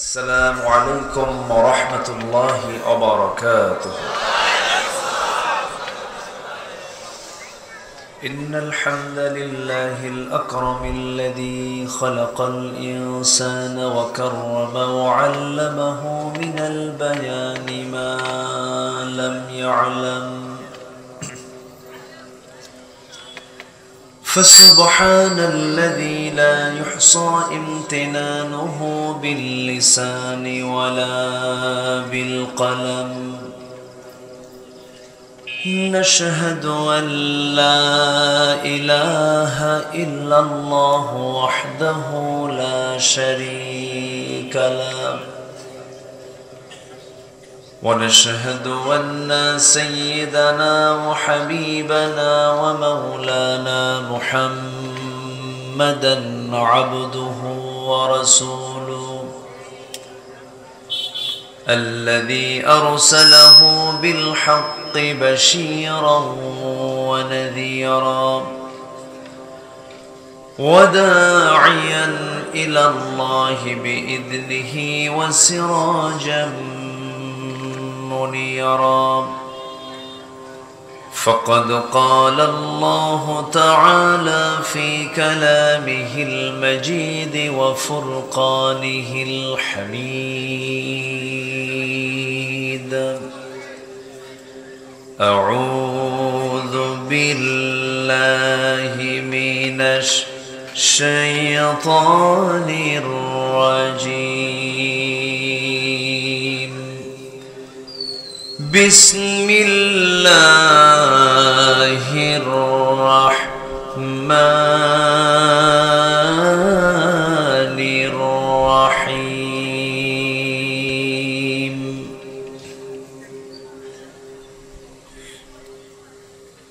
السلام عليكم ورحمة الله وبركاته. إن الحمد لله الأكرم الذي خلق الإنسان وكرم وعلمه من البيان ما لم يعلم، فسبحان الذي لا يحصى امتنانه باللسان ولا بالقلم. نشهد أن لا إله إلا الله وحده لا شريك له، ونشهد أن سيدنا وحبيبنا ومولانا محمدا عبده ورسوله الذي أرسله بالحق بشيرا ونذيرا وداعيا إلى الله بإذنه وسراجا منيرا. فقد قال الله تعالى في كلامه المجيد وفرقانه الحميد: أعوذ بالله من الشيطان الرجيم. بسم الله الرحمن الرحيم.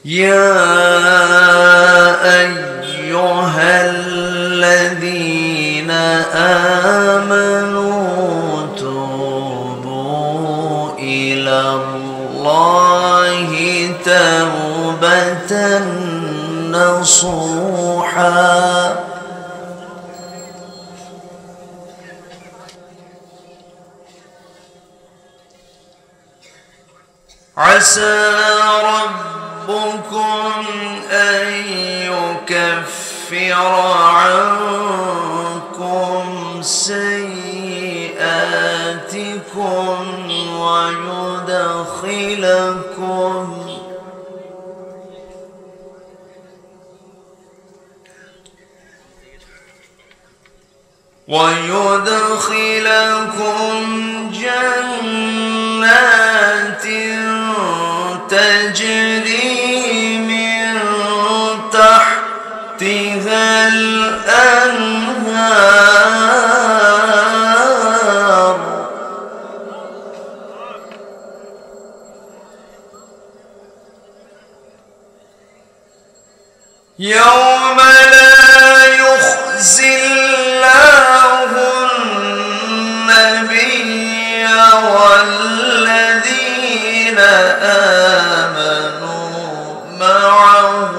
يا أيها الذين آمنوا توبوا إلى الله توبة نصوحا عسى ربكم أن يكفر عنكم سيئاتكم ويدخلكم جنات تجري من تحتها الأنهار يوم لا يخزي الله النبي والذين آمنوا معه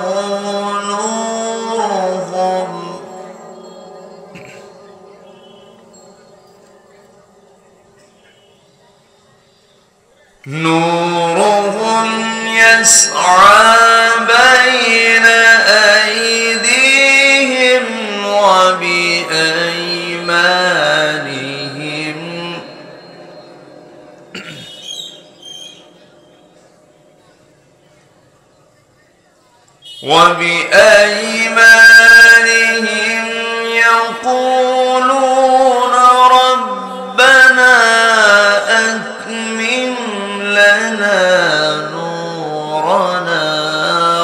نورهم يسعى بين أيديهم وبأيمانهم يقولون ربنا أتمم لنا نورنا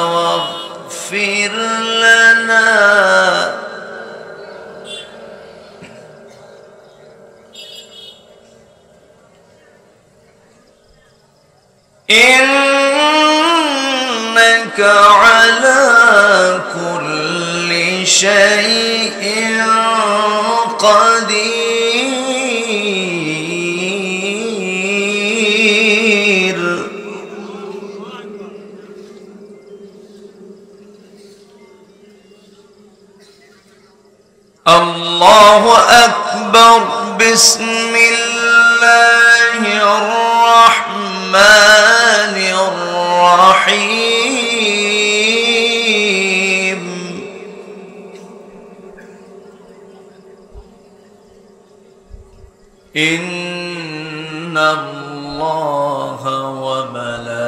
واغفر لنا إنك على كل شيء قدير. الله أكبر بسم الله الرحمن الرحيم إن الله وملائكته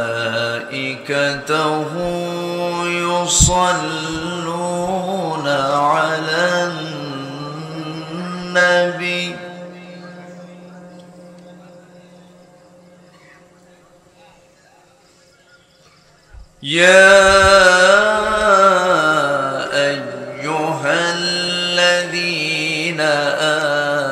يصلون على النبي يا أيها الذين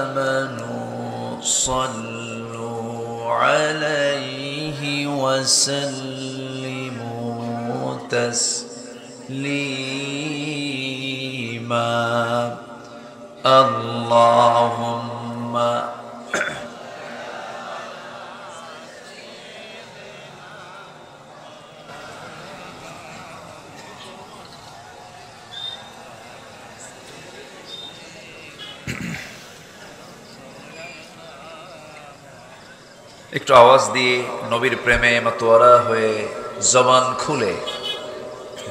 آمنوا صلوا عليه وسلموا تسليما اللهم একটু আওয়াজ দিয়ে নবীর প্রেমে মাতোয়ারা হয়ে জবান খুলে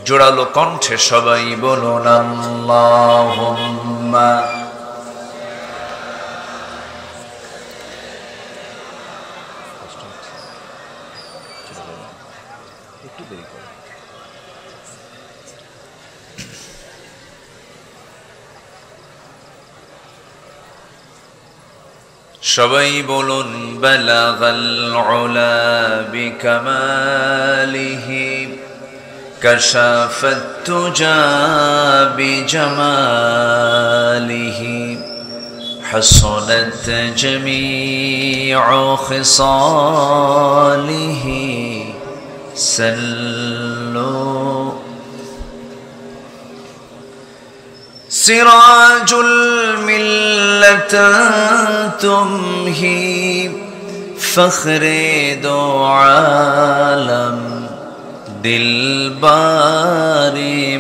জোড়ালো কণ্ঠে সবাই বলুন আল্লাহুম্মা একটু দেরি করে সবাই বলুন বালাগাল উলা বিকামালিহি কাশাফাত তুজা বিজামালিহি হাসানাত জামিউ খিসালিহি সাল্লু سراج الملة تمهي فخر دو عالم دلبار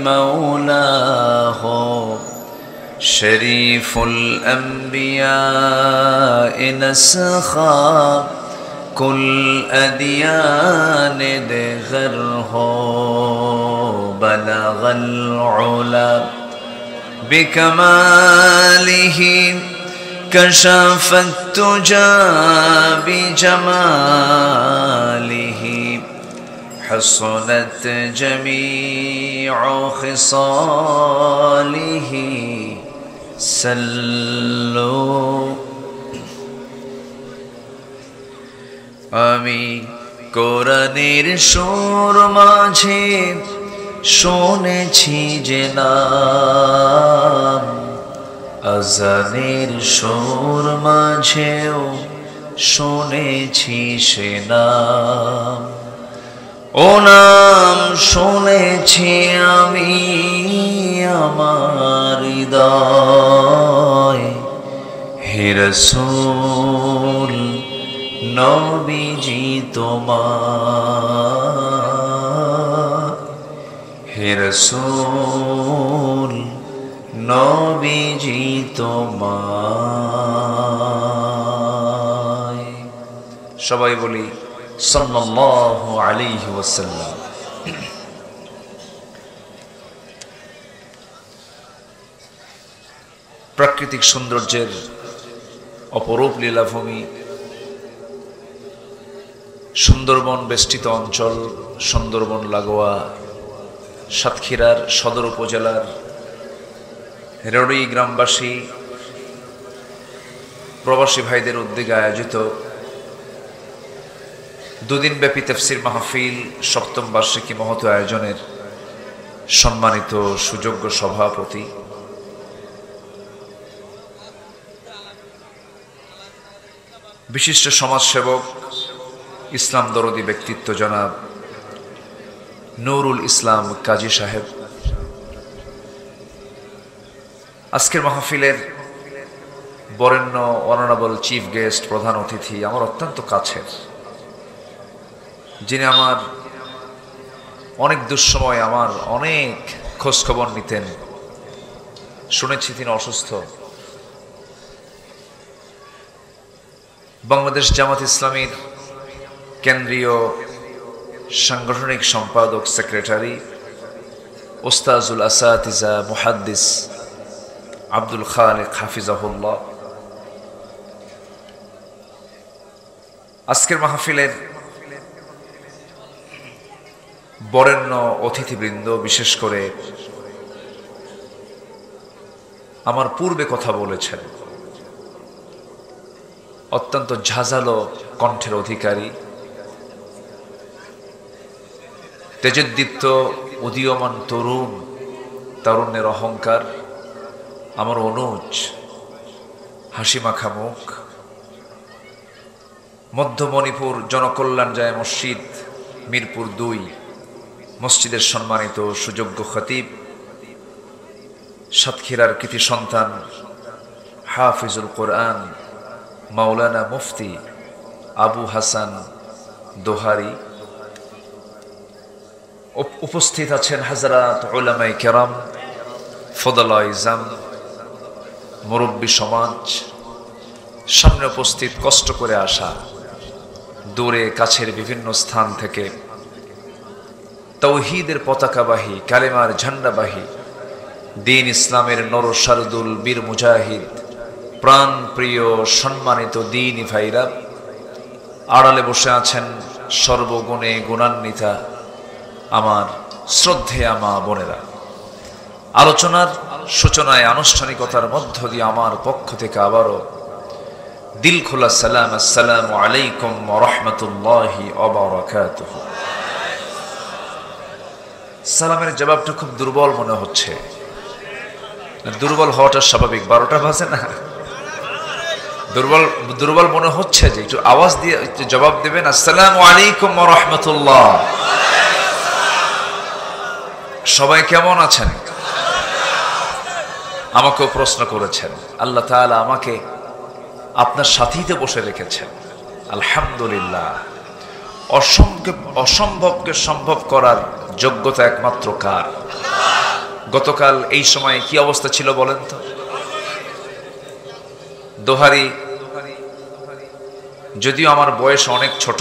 مولاه شريف الأنبياء نسخا كل أديان دغره بلغ العلا بكماله كشف التجا بجماله حصنت جميع خصاله سلوا আমি কোরআনের সুর মাঝে শুনেছি যে নাম আজানের সুর মাঝেও শুনেছি সে নাম ও নাম শুনেছি আমি আমার হৃদয় হে রাসূল নবীজি তোমার হে রাসূল নবীজি তোমায় সবাই বলি সাল্লাল্লাহু আলাইহি ওয়াসাল্লাম। প্রাকৃতিক সৌন্দর্যের অপরূপ লীলাভূমি সুন্দরবন বেষ্টিত অঞ্চল, সুন্দরবন লাগোয়া সাতক্ষীরার সদর উপজেলার হেরোড়ি গ্রামবাসী প্রবাসী ভাইদের উদ্যোগে আয়োজিত দুদিনব্যাপী তাফসীর মাহফিল সপ্তম বার্ষিকী মহৎ আয়োজনের সম্মানিত সুযোগ্য সভাপতি, বিশিষ্ট সমাজসেবক, ইসলাম দরদী ব্যক্তিত্ব জনাব নুরুল ইসলাম কাজী সাহেব, আজকের মাহফিলের বরেণ্য অনারেবল চিফ গেস্ট, প্রধান অতিথি, আমার অত্যন্ত কাছের, যিনি আমার অনেক দুঃসময় আমার অনেক খোঁজখবর নিতেন। শুনেছি তিনি অসুস্থ, বাংলাদেশ জামাত ইসলামীর কেন্দ্রীয় সাংগঠনিক সম্পাদক সেক্রেটারি ওস্তাজুল আসাতিজা মুহাদ্দিস আব্দুল খালেক হাফিজাহুল্লাহ, আজকের মাহফিলের বরেণ্য অতিথিবৃন্দ, বিশেষ করে আমার পূর্বে কথা বলেছেন অত্যন্ত ঝাঁঝালো কণ্ঠের অধিকারী, তেজোদ্দীপ্ত উদীয়মান তরুণ, তারুণ্যের অহংকার, আমার অনুজ, হাসি মাখা মুখ, মধ্য মণিপুর জনকল্যাণ যায় মসজিদ মিরপুর ২ মসজিদের সম্মানিত সুযোগ্য খতিব, সাতক্ষীরার কৃতি সন্তান হাফিজুল কোরআন মাওলানা মুফতি আবু হাসান দোহারি, উপস্থিত আছেন হাজরাত উলামায়ে কেরাম, ফদলায়ে ইজাম, মুরব্বী সমাজ, সামনে উপস্থিত কষ্ট করে আসা দূরে কাছের বিভিন্ন স্থান থেকে তাওহীদের পতাকাবাহী, কালেমার ঝান্ডাবাহী, দ্বীন ইসলামের নরসারদুল বীর মুজাহিদ, প্রাণ প্রিয় সম্মানিত দ্বীনি ভাইরা, আড়ালে বসে আছেন সর্বগুণে গুণান্বিতা আমার শ্রদ্ধেয়া মা বোনেরা। আলোচনার সূচনায় আনুষ্ঠানিকতার মধ্য দিয়ে আমার পক্ষ থেকে আবারও দিল খোলা সালাম, আসসালামু আলাইকুম ওয়া রাহমাতুল্লাহি ওয়া বারাকাতুহু। সালামের জবাবটা খুব দুর্বল মনে হচ্ছে। দুর্বল হওয়াটা স্বাভাবিক, 12টা বাজে না, দুর্বল মনে হচ্ছে যে একটু আওয়াজ দিয়ে জবাব দেবেন, আসসালামু আলাইকুম ওয়া রাহমাতুল্লাহ। সবাই কেমন আছেন? আমাকেও প্রশ্ন করেছেন, আল্লাহ তাআলা আমাকে আপনার সাথীতে বসে রেখেছেন, আলহামদুলিল্লাহ। অসম্ভবকে সম্ভব করার যোগ্যতা একমাত্র কার? গতকাল এই সময় কি অবস্থা ছিল বলেন তো? দোহারি, যদিও আমার বয়স অনেক ছোট,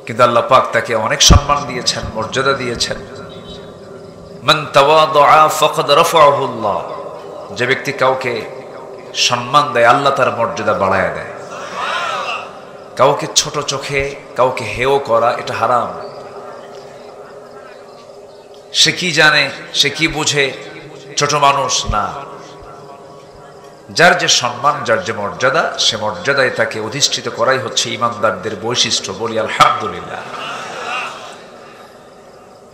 কিন্তু আল্লাহ পাক তাকে অনেক সম্মান দিয়েছেন, মর্যাদা দিয়েছেন। মান তাওয়াদা ফাকাদ রাফাআহুল্লাহ, যে ব্যক্তি কাউকে সম্মান দেয় আল্লাহ তার মর্যাদা বাড়ায় দেয়। কাউকে ছোট চোখে কাউকে হেয় করা এটা হারাম। সে কি জানে, সে কি বুঝে, ছোট মানুষ না। যার যে সম্মান, যার যে মর্যাদা, সে মর্যাদায় তাকে অধিষ্ঠিত করাই হচ্ছে ইমানদারদের বৈশিষ্ট্য। বলি আলহামদুলিল্লাহ।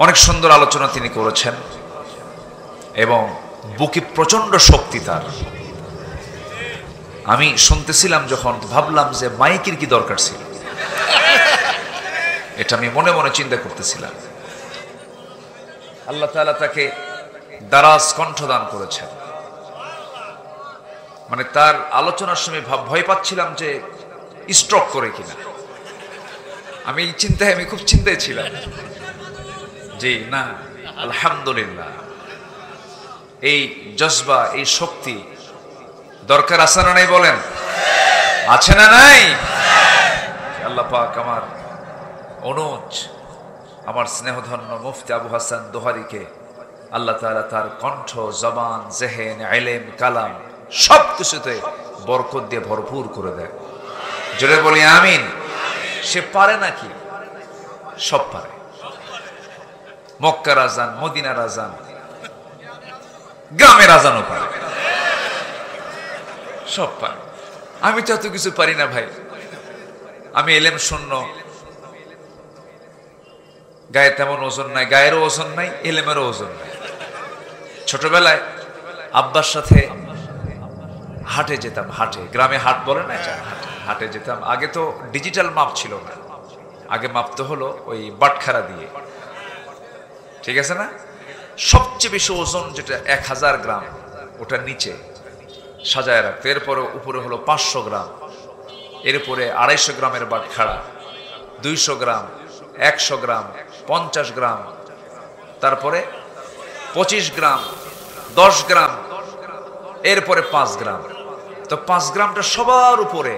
অনেক সুন্দর আলোচনা তিনি করেছেন এবং বুকে প্রচন্ড শক্তি তার। আমি শুনতেছিলাম যখন, ভাবলাম যে মাইকের কি দরকার ছিল, এটা আমি মনে মনে চিন্তা করতেছিলাম। আল্লাহ তাআলা তাকে দারাজ কণ্ঠদান করেছেন। মানে তার আলোচনার সময় ভয় পাচ্ছিলাম যে স্ট্রোক করে কিনা। আমি খুব চিন্তায় ছিলাম। জি না, আলহামদুলিল্লাহ। এই জজবা, এই শক্তি দরকার আছে না নাই বলেন? আছে না নাই? আল্লাহ পাক আমার অনুজ, আমার স্নেহধন্য মুফতি আবু হাসান দোহারিকে আল্লাহ তাআলা তার কণ্ঠ, জবান, জেহেন, ইলম, কালাম সব কিছুতে বরকত দিয়ে ভরপুর করে দেয়। জোরে বলি আমিন। সে পারে নাকি? সব পারে। মক্কার আজান, মদিনার আজান, গ্রামের আজানও পারে, সব পারে। আমি তো এত কিছু পারি না ভাই। আমি এলেম শূন্য, গায়ে তেমন ওজন নাই, গায়েরও ওজন নাই, এলেমেরও ওজন নাই। ছোটবেলায় আব্বার সাথে হাটে যেতাম, হাটে, গ্রামে হাট বলে না, হাটে যেতাম। আগে তো ডিজিটাল মাপ ছিল না, আগে মাপতে হলো ওই বাটখারা দিয়ে, ঠিক আছে না? সবচেয়ে বেশি ওজন যেটা 1000 গ্রাম, ওটার নিচে সাজায় রাখতো। এরপরে উপরে হলো 500 গ্রাম, এরপরে 250 গ্রামের বাটখারা, 200 গ্রাম, 100 গ্রাম, 50 গ্রাম, তারপরে 25 গ্রাম, 10 গ্রাম, এরপরে 5 গ্রাম। তো 5 গ্রামটা সবার উপরে,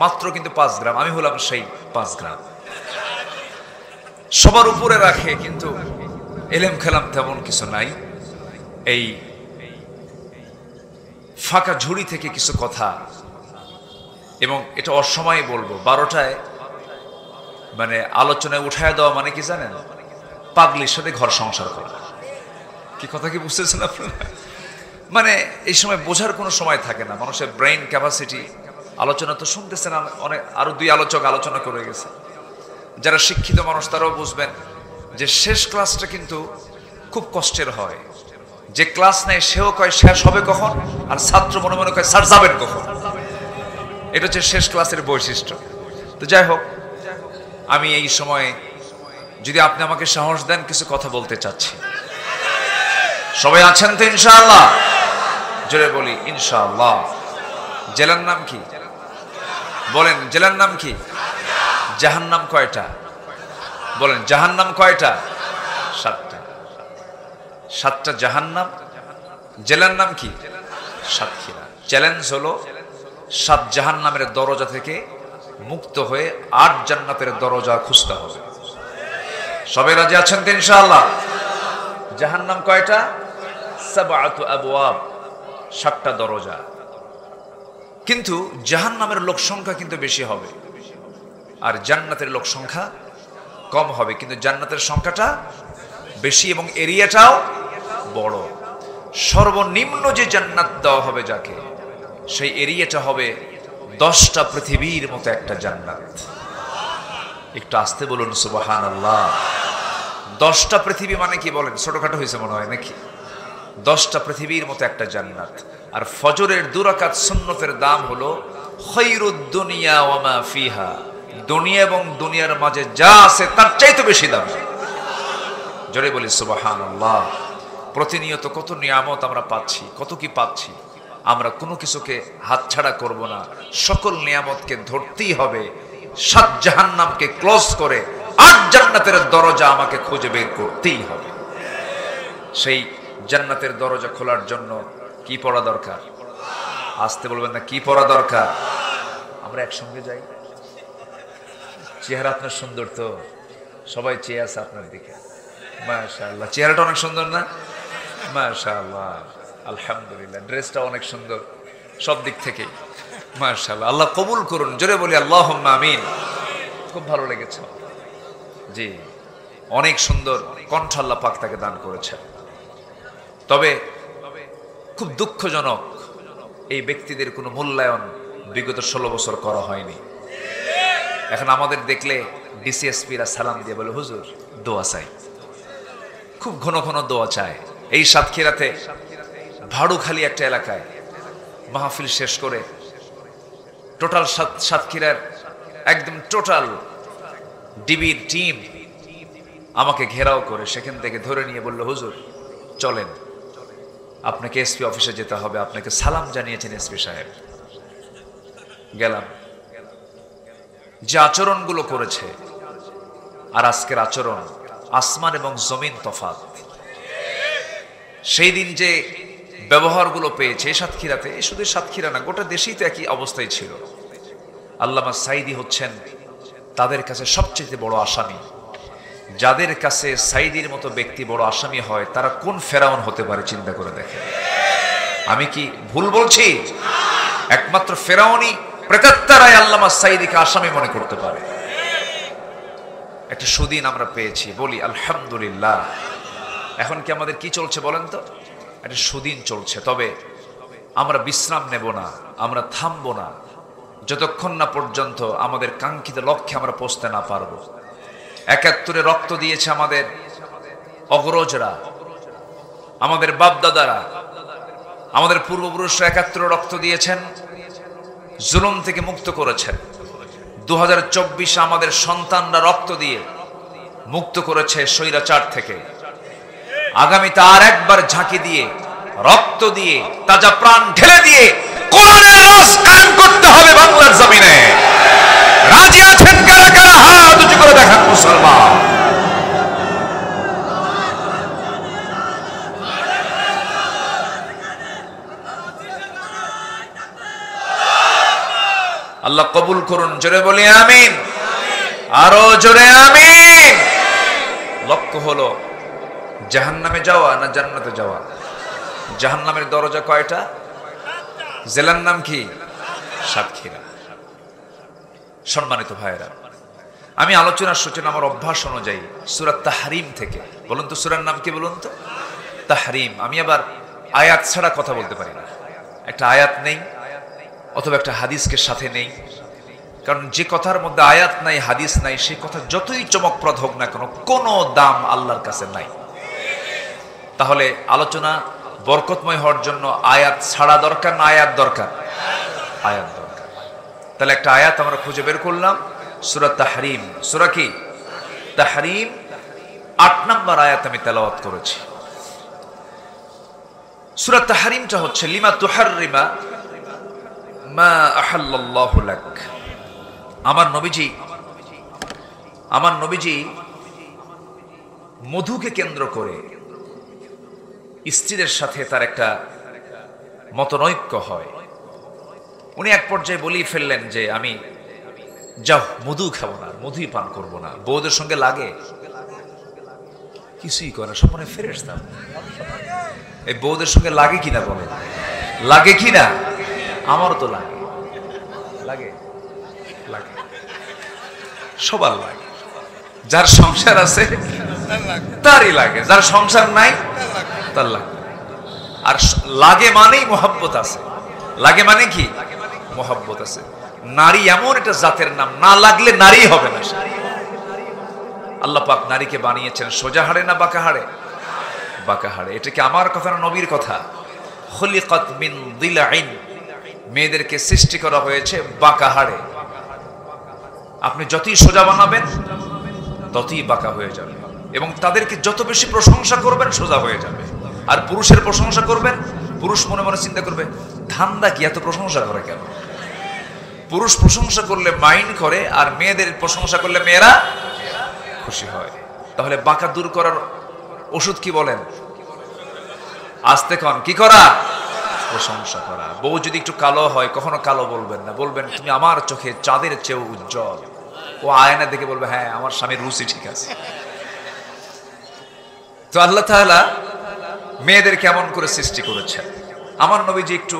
মাত্র কিন্তু 5 গ্রাম, আমি হলাম সেই 5 গ্রাম। সবার উপরে রাখে, কিন্তু এলেম খেলাম তেমন কিছু নাই। এই ফাঁকা ঝুড়ি থেকে কিছু কথা, এবং এটা অসময়ে বলবো, 12টায় মানে আলোচনায় উঠায় দেওয়া মানে কি জানেন? পাগলির সাথে ঘর সংসার করা। কি কথা কি বুঝতেছেন আপনারা? মানে এই সময় বোঝার কোনো সময় থাকে না, মানুষের ব্রেইন ক্যাপাসিটি। আলোচনা তো শুনতেছেন, অনেক আরো 2 আলোচক আলোচনা করে গেছে। যারা শিক্ষিত মানুষ তারাও বুঝবেন যে শেষ ক্লাসটা কিন্তু খুব কষ্টের হয়। যে ক্লাস নেয় সেও কয় শেষ হবে কখন, আর ছাত্র মনে মনে কয় স্যার যাবেন কখন। এটা হচ্ছে শেষ ক্লাসের বৈশিষ্ট্য। তো যাই হোক, আমি এই সময়ে যদি আপনি আমাকে সাহস দেন, কিছু কথা বলতে চাচ্ছি। সবাই আছেন তো ইনশাআল্লাহ? জোরে বলি ইনশাআল্লাহ। জেলার নাম কি বলেন? জেলার নাম কি? জাহান্নাম কয়টা বলেন? জাহান্নাম কয়টা? 7টা। 7টা জাহান্নাম। জেলার নাম কি? সাতক্ষীরা। চ্যালেঞ্জ হলো 7 জাহান্নামের দরজা থেকে মুক্ত হয়ে 8 জান্নাতের দরজা খুঁজতে হবে। সবাই রাজি আছেন তো ইনশাআল্লাহ? জাহান্নাম কয়টা? 7 আবওয়াব, 7টা দরজা। কিন্তু জাহান্নামের লোক সংখ্যা কিন্তু বেশি হবে, আর জান্নাতের লোক সংখ্যা কম হবে। কিন্তু জান্নাতের সংখ্যাটা বেশি এবং এরিয়াটাও বড়। সর্বনিম্ন যে জান্নাত দেওয়া হবে যাকে, সেই এরিয়াটা হবে 10টা পৃথিবীর মতো একটা জান্নাত। একটু আস্তে বলুন সুবহানাল্লাহ। 10টা পৃথিবী মানে কি বলেন? ছোটখাটো হয়েছে মনে হয় নাকি? 10টা পৃথিবীর মতো একটা জান্নাত। আর ফজরের 2 রাকাত সুন্নতের দাম হলো খায়রুদ দুনিয়া ওয়া মা ফিহা। দুনিয়া এবং দুনিয়ার মাঝে যা আছে তার চাইতে বেশি দাম। জোরে বলি সুবহানাল্লাহ। প্রতিনিয়ত কত নিয়ামত আমরা পাচ্ছি, কত কি পাচ্ছি। আমরা কোনো কিছুকে হাতছাড়া করব না, সকল নিয়ামতকে ধরতেই হবে। 7 জাহান্নামকে ক্লোজ করে 8 জান্নাতের দরজা আমাকে খুঁজে বের করতেই হবে। সেই জান্নাতের দরজা খোলার জন্য কি পড়া দরকার? আসতে বলবেন না, কি পড়া দরকার? আমরা একসঙ্গে যাই। চেহারা আপনার সুন্দর তো, সবাই চেয়ে আছে আপনার দিকে। মাশাআল্লাহ, চেহারাটা অনেক সুন্দর না? মাশাআল্লাহ, আলহামদুলিল্লাহ। ড্রেসটা অনেক সুন্দর সব দিক থেকে। মাশাআল্লাহ, আল্লাহ কবুল করুন। জোরে বলি আল্লাহুম্মা আমিন। খুব ভালো লেগেছে। জি, অনেক সুন্দর কণ্ঠ আল্লাহ পাক তাকে দান করেছেন। তবে খুব দুঃখজনক, এই ব্যক্তিদের কোনো মূল্যায়ন বিগত 16 বছর করা হয়নি। এখন আমাদের দেখলে ডিসিএসপিরা সালাম দিয়ে বলে হুজুর দোয়া চাই, খুব ঘন ঘন দোয়া চায়। এই সাতক্ষীরাতে ভাড়ুখালী একটা এলাকায় মাহফিল শেষ করে টোটাল সাতক্ষীরার একদম টোটাল ডিবির টিম আমাকে ঘেরাও করে সেখান থেকে ধরে নিয়ে বলল হুজুর চলেন, আপনাকে এসপি অফিসে যেতে হবে, আপনাকে সালাম জানিয়েছেন এসপি সাহেব। গেলাম। যে আচরণগুলো করেছে আর আজকের আচরণ, আসমান এবং জমিন তফাৎ। সেই দিন যে ব্যবহারগুলো পেয়েছে সাতক্ষীরাতে, শুধু সাতক্ষীরা না, গোটা দেশেই তো একই অবস্থায় ছিল। আল্লামা সাইদি হচ্ছেন তাদের কাছে সবচেয়ে বড় আসামি। যাদের কাছে সাইদির মতো ব্যক্তি বড় আসামি হয়, তারা কোন ফেরাউন হতে পারে চিন্তা করে দেখেন। আমি কি ভুল বলছি? একমাত্র ফেরাউনই প্রেতাত্মারাই আল্লামা সাইদিকে আসামি মনে করতে পারে। একটা সুদিন আমরা পেয়েছি, বলি আলহামদুলিল্লাহ। এখন কি আমাদের কি চলছে বলেন তো? একটা সুদিন চলছে। তবে আমরা বিশ্রাম নেব না, আমরা থামবো না যতক্ষণ না পর্যন্ত আমাদের কাঙ্ক্ষিত লক্ষ্যে আমরা পৌঁছতে না পারবো। ৭১ রক্ত দিয়েছে আমাদের অগ্রজরা, আমাদের বাপদাদারা, আমাদের পূর্বপুরুষরা ৭১ রক্ত দিয়েছেন, জুলুম থেকে মুক্ত করেছেন। 2024 আমাদের সন্তানরা রক্ত দিয়ে মুক্ত করেছে স্বৈরাচার থেকে। আগামীতে আর একবার ঝাঁকি দিয়ে, রক্ত দিয়ে, তাজা প্রাণ ঢেলে দিয়ে কোরআনের রাজ কায়েম করতে হবে বাংলার জমিনে। রাজি আছেন কারা কারা? হাত উঁচু করে দেখান মুসলমান। আল্লাহ কবুল করুন, জোরে বলি আমিন, আরো জোরে আমিন। লক্ষ্য হলো জাহান্নামে যাওয়া না জান্নাতে যাওয়া? জাহান্নামের দরজা কয়টা? জেলার নাম কি? সাতক্ষীরা। সম্মানিত ভাইয়েরা, আমি আলোচনার সূচনা আমার অভ্যাস অনুযায়ী সূরা তাহরিম থেকে, বলুন তো সূরার নাম কি বলুন তো? তাহরিম। আমি আবার আয়াত ছাড়া কথা বলতে পারি না। একটা আয়াত নেই অথবা একটা হাদিসকে সাথে নেই, কারণ যে কথার মধ্যে আয়াত নাই, হাদিস নাই, সেই কথা যতই চমকপ্রদ হোক না কেন, কোনো দাম আল্লাহর কাছে নাই। তাহলে আলোচনা বরকতময় হওয়ার জন্য আয়াত ছাড়া দরকার না আয়াত দরকার? আয়াত দরকার। তাহলে একটা আয়াত আমরা খুঁজে বের করলাম, সূরা তাহরিম। সূরা কি? তাহরিম ৮ নম্বর আয়াত আমি তেলাওয়াত করেছি। সূরা তাহরিমটা হচ্ছে লিমা তুহাররিমা মা আহাল্লাল্লাহু লাক। আমার নবীজি মধুকে কেন্দ্র করে স্ত্রীদের সাথে তার একটা মতনৈক্য হয়। উনি এক পর্যায়ে বলেই ফেললেন যে আমি যাও মধু খাবো না, মধুই পান করবো না। বউদের সঙ্গে লাগে? কিছুই করে না, সব মনে ফেরেশতা। এই বউদের সঙ্গে লাগে কিনা বলে? লাগে কিনা? আমারও তো লাগে, লাগে লাগে, সবার লাগে। যার সংসার আছে তারই লাগে, যার সংসার নাই তার লাগে। আর লাগে মানেই মোহাব্বত আছে। লাগে মানে কি? মোহাব্বত আছে। নারী এমন একটা জাতের নাম, না লাগলে নারী হবে না। আল্লাহ পাক নারীকে বানিয়েছেন সোজা হাড়ে না বাঁকা হাড়ে? বাঁকা হাড়ে। এটা কি আমার কথা না নবীর কথা? খুলিকাত মিন দিলাইন, মেয়েদেরকে সৃষ্টি করা হয়েছে বাঁকা হাড়ে। আপনি যতই সোজা বানাবেন ততই বাঁকা হয়ে যাবে, এবং তাদেরকে যত বেশি প্রশংসা করবেন সোজা হয়ে যাবে। আর পুরুষের প্রশংসা করবেন, পুরুষ মনে মনে চিন্তা করবে ধান্দা কি, এত প্রশংসা করে কেন? পুরুষ প্রশংসা করলে মাইন্ড করে, আর মেয়েদের প্রশংসা করলে মেয়েরা খুশি হয়। তাহলে বাঁকা দূর করার ওষুধ কি বলেন? আস্তে কন, কি করা? প্রশংসা করা। বউ যদি একটু কালো হয় কখনো কালো বলবেন না, বলবেন তুমি আমার চোখে চাঁদের চেয়েও উজ্জ্বল। ও আয়না দেখে বলবে হ্যাঁ আমার স্বামীর রুচি ঠিক আছে। তো আল্লাহ তাআলা মেয়েদের কেমন করে সৃষ্টি করেছেন। আমার নবীজি একটু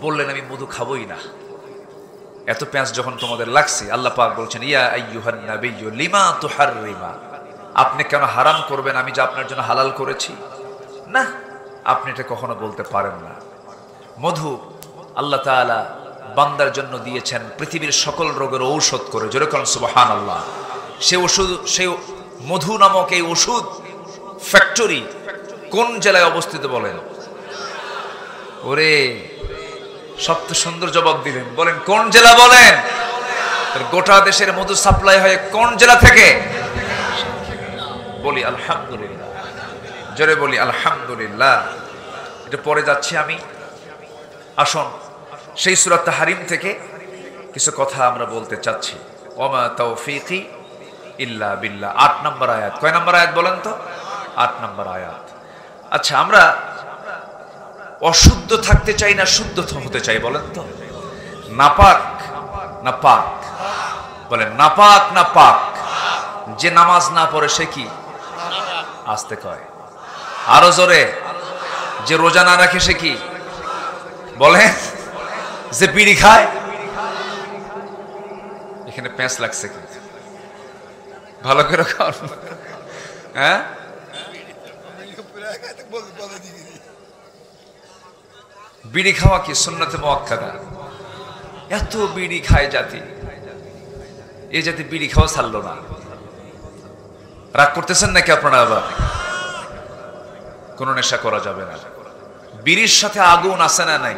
বললেন আমি মধু খাবোই না। এত পেঁয়াজ যখন তোমাদের লাগছে, আল্লাহ পাক বলছেন ইয়া আইয়ুহান নাবিয়্যু লিমা তুহাররিমা, আপনি কেন হারাম করবেন আমি যে আপনার জন্য হালাল করেছি? না, আপনি এটা কখনো বলতে পারেন না। মধু আল্লাহ তাআলা বান্দার জন্য দিয়েছেন পৃথিবীর সকল রোগের ঔষধ করে। জোরে বলেন সুবহানাল্লাহ। সে ওষুধ, সে মধু নামক এই ওষুধ ফ্যাক্টরি কোন জেলায় অবস্থিত বলেন? ওরে সব তো সুন্দর জবাব দিলেন, বলেন কোন জেলা বলেন? গোটা দেশের মধু সাপ্লাই হয় কোন জেলা থেকে? বলি আলহামদুলিল্লাহ, জোরে বলি আলহামদুলিল্লাহ। এটা পরে যাচ্ছি আমি। আসুন সেই সূরা তাহরিম থেকে কিছু কথা আমরা বলতে চাচ্ছি। ওমা তাওফীকি ইল্লা বিল্লাহ, ৮ নম্বর আয়াত। কয় নম্বর আয়াত বলেন তো? ৮ নম্বর আয়াত। আচ্ছা, আমরা অশুদ্ধ থাকতে চাই না শুদ্ধ হতে চাই বলেন তো? নাপাক না পাক? বলেন নাপাক না পাক? যে নামাজ না পড়ে সে কি? আস্তে কয়, আরো জোরে। যে রোজা না রাখে সে কি? বলে যে বিড়ি খায়। এখানে প্যাঁচ লাগছে কি? ভালো করে খান। হ্যাঁ, বিড়ি খাওয়া কি সুন্নতে মুআক্কাদা? এত বিড়ি খায় জাতি, এই জাতি বিড়ি খাওয়া ছাড়লো না। রাগ করতেছেন নাকি আপনারা? আবার কোন নেশা করা যাবে না। বিড়ির সাথে আগুন আছে না নাই?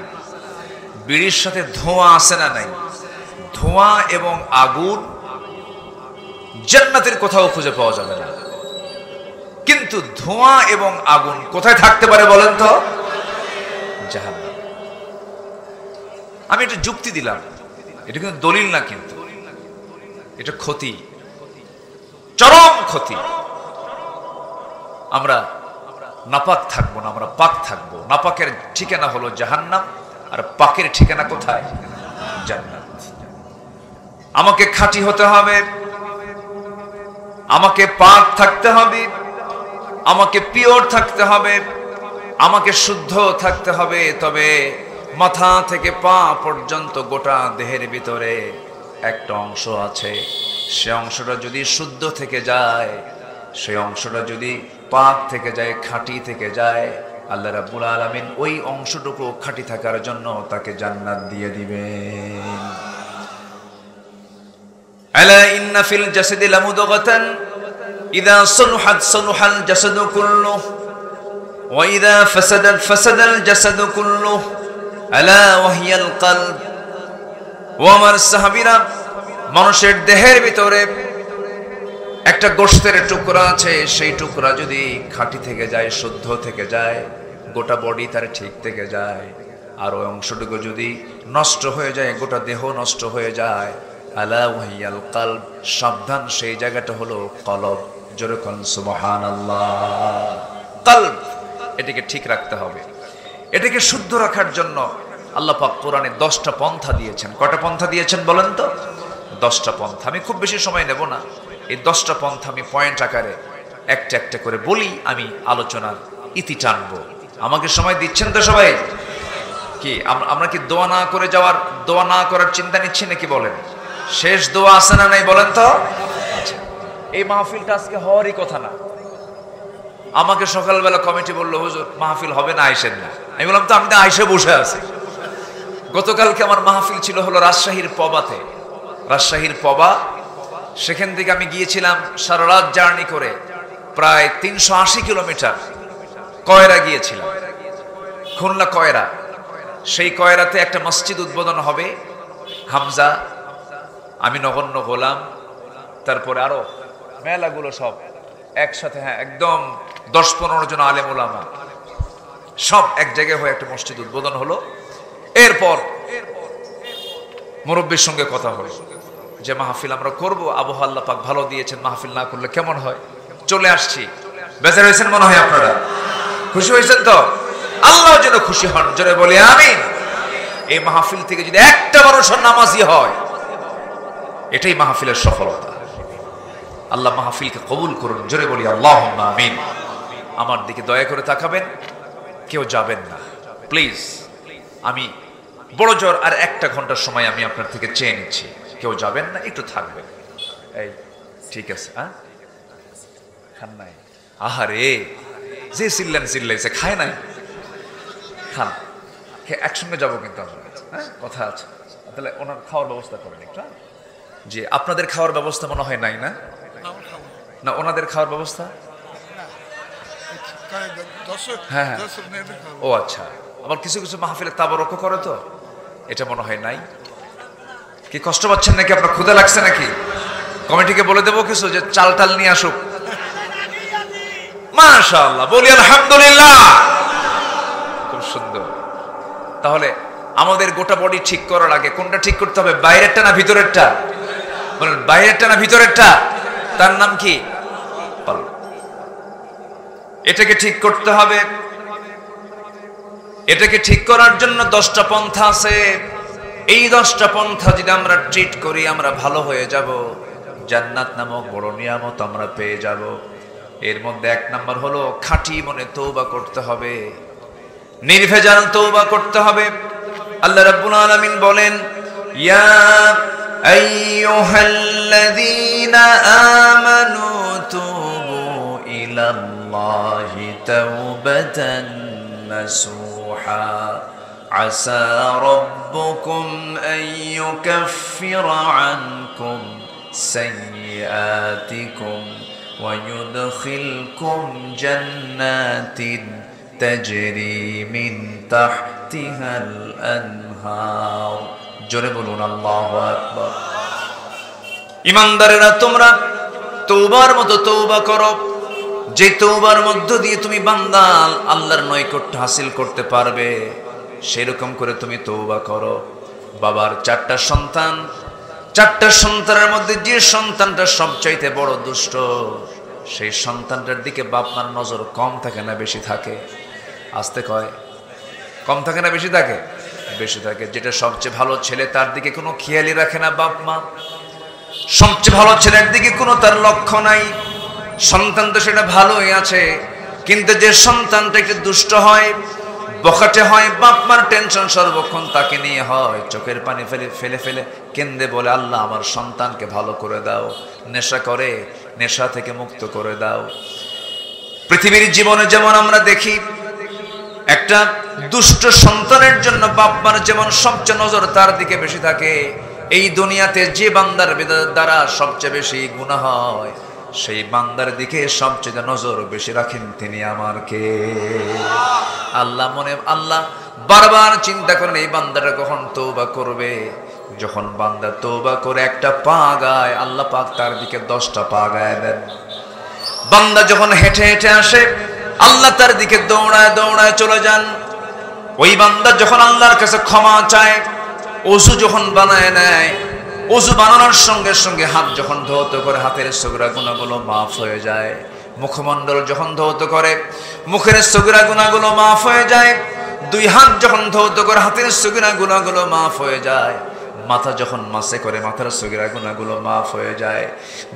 বিড়ির সাথে ধোঁয়া আছে না নাই? ধোঁয়া এবং আগুন জান্নাতের কোথাও খুঁজে পাওয়া যাবে না। কিন্তু ধোঁয়া এবং আগুন কোথায় থাকতে পারে বলেন তো? জাহান্নামে। আমি এটা যুক্তি দিলাম, এটা কিন্তু দলিল না, কিন্তু এটা ক্ষতি, চরম ক্ষতি। আমরা নাপাক থাকবো না, আমরা পাক থাকবো। নাপাকের ঠিকানা হলো জাহান্নাম, আর পাকের ঠিকানা কোথায়? জান্নাত। আমাকে খাঁটি হতে হবে, আমাকে পাক থাকতে হবে, আমাকে পিওর থাকতে হবে, আমাকে শুদ্ধ থাকতে হবে। তবে মাথা থেকে পা পর্যন্ত গোটা দেহের ভিতরে একটা অংশ আছে, সে অংশটা যদি শুদ্ধ থেকে যায়, সেই অংশটা যদি পাক থেকে যায়, খাঁটি থেকে যায়, আল্লাহ রাব্বুল আলামিন ওই অংশটুকু খাঁটি থাকার জন্য তাকে জান্নাত দিয়ে দিবেন। আলা ইন্না ফিল জাসাদি লামুদগাতান ইযা সালুহাত সালুহাল জাসাদু কুল্লুহু ওয়া ইযা ফাসাদাত ফাসাদাল জাসাদু কুল্লুহু আলা ওয়া হিয়াল কলব। ও আমার সাহাবীরা, মানুষের দেহের ভিতরে একটা গোশতের টুকরা আছে, সেই টুকরা যদি খাঁটি থেকে যায়, শুদ্ধ থেকে যায়, গোটা বডি তার ঠিক থেকে যায়। আর ওই অংশটুকু যদি নষ্ট হয়ে যায়, গোটা দেহ নষ্ট হয়ে যায়। আলা ওয়াহিয়াল কলব, সাবধান, সেই জায়গাটা হলো কলব। জোরে কোন সুবহানাল্লাহ। কলব, এটাকে ঠিক রাখতে হবে। এটাকে শুদ্ধ রাখার জন্য আল্লাহ পাক কোরআনে 10টা পন্থা দিয়েছেন। কয়টা পন্থা দিয়েছেন বলেন তো? 10টা পন্থা। আমি খুব বেশি সময় নেব না। এই 10টা পন্থা আমি পয়েন্ট আকারে একটা একটা করে বলি, আমি আলোচনার ইতি টানবো। আমাকে সময় দিচ্ছেন তো সবাই? কি আমরা কি দোয়া না করে যাওয়ার, দোয়া না করার চিন্তা নিচ্ছি নাকি বলেন? শেষ দোয়া আছে না নাই বলেন তো? আচ্ছা, এই মাহফিলটা আজকে হওয়ারই কথা না। আমাকে সকালবেলা কমিটি বললো, হুজুর মাহফিল হবে না, আইসেন না। আমি বললাম তো আমি তো আইসে বসে আছি। গতকালকে আমার মাহফিল ছিল হলো রাজশাহীর পবাতে। রাজশাহীর পবা, সেখান থেকে আমি গিয়েছিলাম সারা রাত জার্নি করে, প্রায় 380 কিলোমিটার কয়রা গিয়েছিলাম, খুলনা কয়রা। সেই কয়রাতে একটা মসজিদ উদ্বোধন হবে, হামজা, আমি নগণ্য গোলাম, তারপরে আরো মেলাগুলো সব একসাথে, হ্যাঁ একদম 10-15 জন আলেম ওলামা সব এক জায়গায় হয়ে একটা মসজিদ উদ্বোধন হলো। এরপর মুরব্বীর সঙ্গে কথা হলো যে মাহফিল আমরা করব, আবহাওয়া আল্লাহ পাক ভালো দিয়েছেন, মাহফিল না করলে কেমন হয়। চলে আসছি। বেজার হয়েছেন মনে হয় আপনারা? খুশি হয়েছেন তো? আল্লাহ যেন খুশি হন, জোরে বলি আমিন। এই মাহফিল থেকে যদি একটা মানুষের নামাজি হয়, এটাই মাহফিলের সফলতা। আল্লাহ মাহফিলকে কবুল করুন, জোরে বলি আল্লাহুম্মা আমিন। আমার দিকে দয়া করে তাকাবেন, কেউ যাবেন না প্লিজ। আমি বড় জোর আর 1 ঘন্টার সময় আমি আপনার থেকে চেয়ে নিচ্ছি, কেউ যাবেন না, একটু থাকবেন। এই ঠিক আছে? হ্যাঁ, খান নাই? আহারে, যে চিল্লাইছে খায় নাই, খান, একসঙ্গে যাবো কিন্তু আমরা। হ্যাঁ, কথা আছে, তাহলে ওনার খাওয়ার ব্যবস্থা করেন একটু। যে আপনাদের খাওয়ার ব্যবস্থা মনে হয় নাই না? না, ওনাদের খাওয়ার ব্যবস্থা? হ্যাঁ হ্যাঁ, ও আচ্ছা। আবার কিছু কিছু মাহফিলে তাবারক করে, তো এটা মনে হয় নাই। কি কষ্ট পাচ্ছেন নাকি? আপনার ক্ষুধা লাগছে নাকি? কমিটিকে বলে দেবো কিছু, যে চাল টাল নিয়ে আসুক। মাশাআল্লাহ, বলি আলহামদুলিল্লাহ, খুব সুন্দর। তাহলে আমাদের গোটা বডি ঠিক করার আগে কোনটা ঠিক করতে হবে? বাইরেরটা না ভিতরেরটা? বলেন, বাইরেরটা না ভিতরেরটা? তার নাম কি? এটাকে ঠিক করতে হবে। এটাকে ঠিক করার জন্য 10টা পন্থা আছে। এই 10টা পন্থা যদি আমরা ট্রিট করি, আমরা ভালো হয়ে যাব, জান্নাত নামক বড় নিয়ামত আমরা পেয়ে যাব। এর মধ্যে 1 নাম্বার হলো খাঁটি মনে তওবা করতে হবে, নির্ভেজাল তওবা করতে হবে। আল্লাহ রাব্বুল আলামিন বলেন, ইয়া আইয়ুহাল্লাযীনা আমানু তুবু ইলাল্লাহি তাওবাতান নাসুহা আসা রাব্বুকুম আন ইউকাফিরা আনকুম সাইয়্যাতিকুম ওয়া ইউদখিলকুম জান্নাতিন তাজরি মিন তাহতিহাল আনহার। জোরে বলুন আল্লাহু আকবার। ঈমানদারেরা, তোমরা তওবার মতো তওবা করো, যে তওবার মধ্য দিয়ে তুমি বান্দা আল্লাহর নৈকট্য হাসিল করতে পারবে, সেরকম করে তুমি তওবা করো। বাবার 4টা সন্তান, 4টা সন্তানের মধ্যে যে সন্তানটা সবচাইতে বড় দুষ্ট, সেই সন্তানটার দিকে বাপ মার নজর কম থাকে না বেশি থাকে? আসতে কয়, কম থাকে না বেশি থাকে? বেশি থাকে। যেটা সবচেয়ে ভালো ছেলে, তার দিকে কোনো খেয়ালই রাখে না বাপ মা। সবচেয়ে ভালো ছেলের দিকে কোনো তার লক্ষ্য নাই, সন্তান তো সেটা ভালোই আছে, কিন্তু যে সন্তানটা একটু দুষ্ট হয়, বখাটে হয়, বাপ মার টেনশন সর্বক্ষণ তাকে নিয়ে হয়, চোখের পানি ফেলে ফেলে কেন্দে বলে আল্লাহ আমার সন্তানকে ভালো করে দাও, নেশা করে নেশা থেকে মুক্ত করে দাও। পৃথিবীর জীবনে যেমন আমরা দেখি একটা দুষ্ট সন্তানের জন্য বাপ মার যেমন সবচেয়ে নজর তার দিকে বেশি থাকে, এই দুনিয়াতে যে বান্দার দ্বারা সবচেয়ে বেশি গুনাহ হয় সেই বান্দার দিকে সবচেয়ে নজর বেশি রাখেন তিনি আমার কে। আল্লাহ বারবার চিন্তা করেন এই বান্দাটা কখন তওবা করবে। যখন বান্দা তওবা করে একটা পা গায়, আল্লাহ পাক তার দিকে 10টা পা গায় দেন। বান্দা যখন হেঁটে হেঁটে আসে, আল্লাহ তার দিকে দৌড়ায় দৌড়ায় চলে যান। ওই বান্দা যখন আল্লাহর কাছে ক্ষমা চায়, ওযু যখন বানায় নেয়, ওযু বানানোর সঙ্গে সঙ্গে হাত যখন ধৌত করে হাতের সগরা গুনাহগুলো মাফ হয়ে যায়। মুখমণ্ডল যখন ধৌত করে মুখের সগরা গুনাহগুলো মাফ হয়ে যায়। দুই হাত যখন ধৌত করে হাতের সগরা গুনাহগুলো মাফ হয়ে যায়। মাথা যখন মাসে করে মাথার সগরা গুনাহগুলো মাফ হয়ে যায়।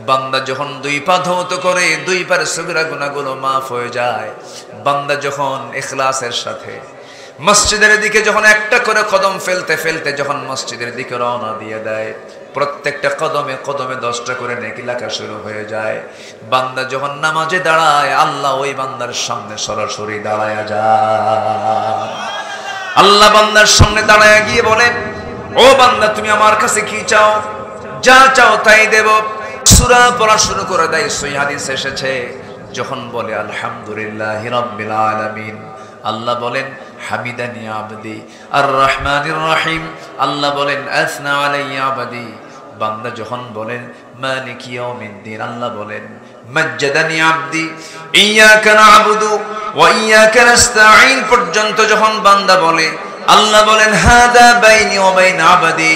বান্দা যখন দুই পা ধৌত করে দুই পার সগরা গুনাহগুলো মাফ হয়ে যায়। বান্দা যখন ইখলাসের সাথে মসজিদের দিকে যখন একটা করে কদম ফেলতে ফেলতে যখন মসজিদের দিকে রওনা দিয়ে দেয়, প্রত্যেকটা কদমে কদমে 10টা করে নেকি লেখা শুরু হয়ে যায়। বান্দা যখন নামাজে দাঁড়ায়, আল্লাহ ওই বান্দার সামনে সরাসরি দাঁড়ায়া যায়। আল্লাহ বান্দার সামনে দাঁড়ায়া গিয়ে বলেন, ও বান্দা তুমি আমার কাছে কি চাও? যা চাও তাই দেব। সূরা পড়া শুরু করে দেয়। সহিহ হাদিস এসেছে, যখন বলে আলহামদুলিল্লাহি রাব্বিল আলামিন, আল্লাহ বলেন হামিদানি আবদি আর রহমানির রহিম, আল্লাহ বলেন আসনা আলাইয়া আবদি। বান্দা যখন বলেন মালিকি ইয়াউমিদ্দিন, আল্লাহ বলেন মাজ্জাদানি আবদি ইয়াকা না'বুদু ওয়া ইয়াকা নাস্তাঈন পর্যন্ত যখন বান্দা বলে, আল্লাহ বলেন হাদা বাইনি ওয়া বাইনা আবদি।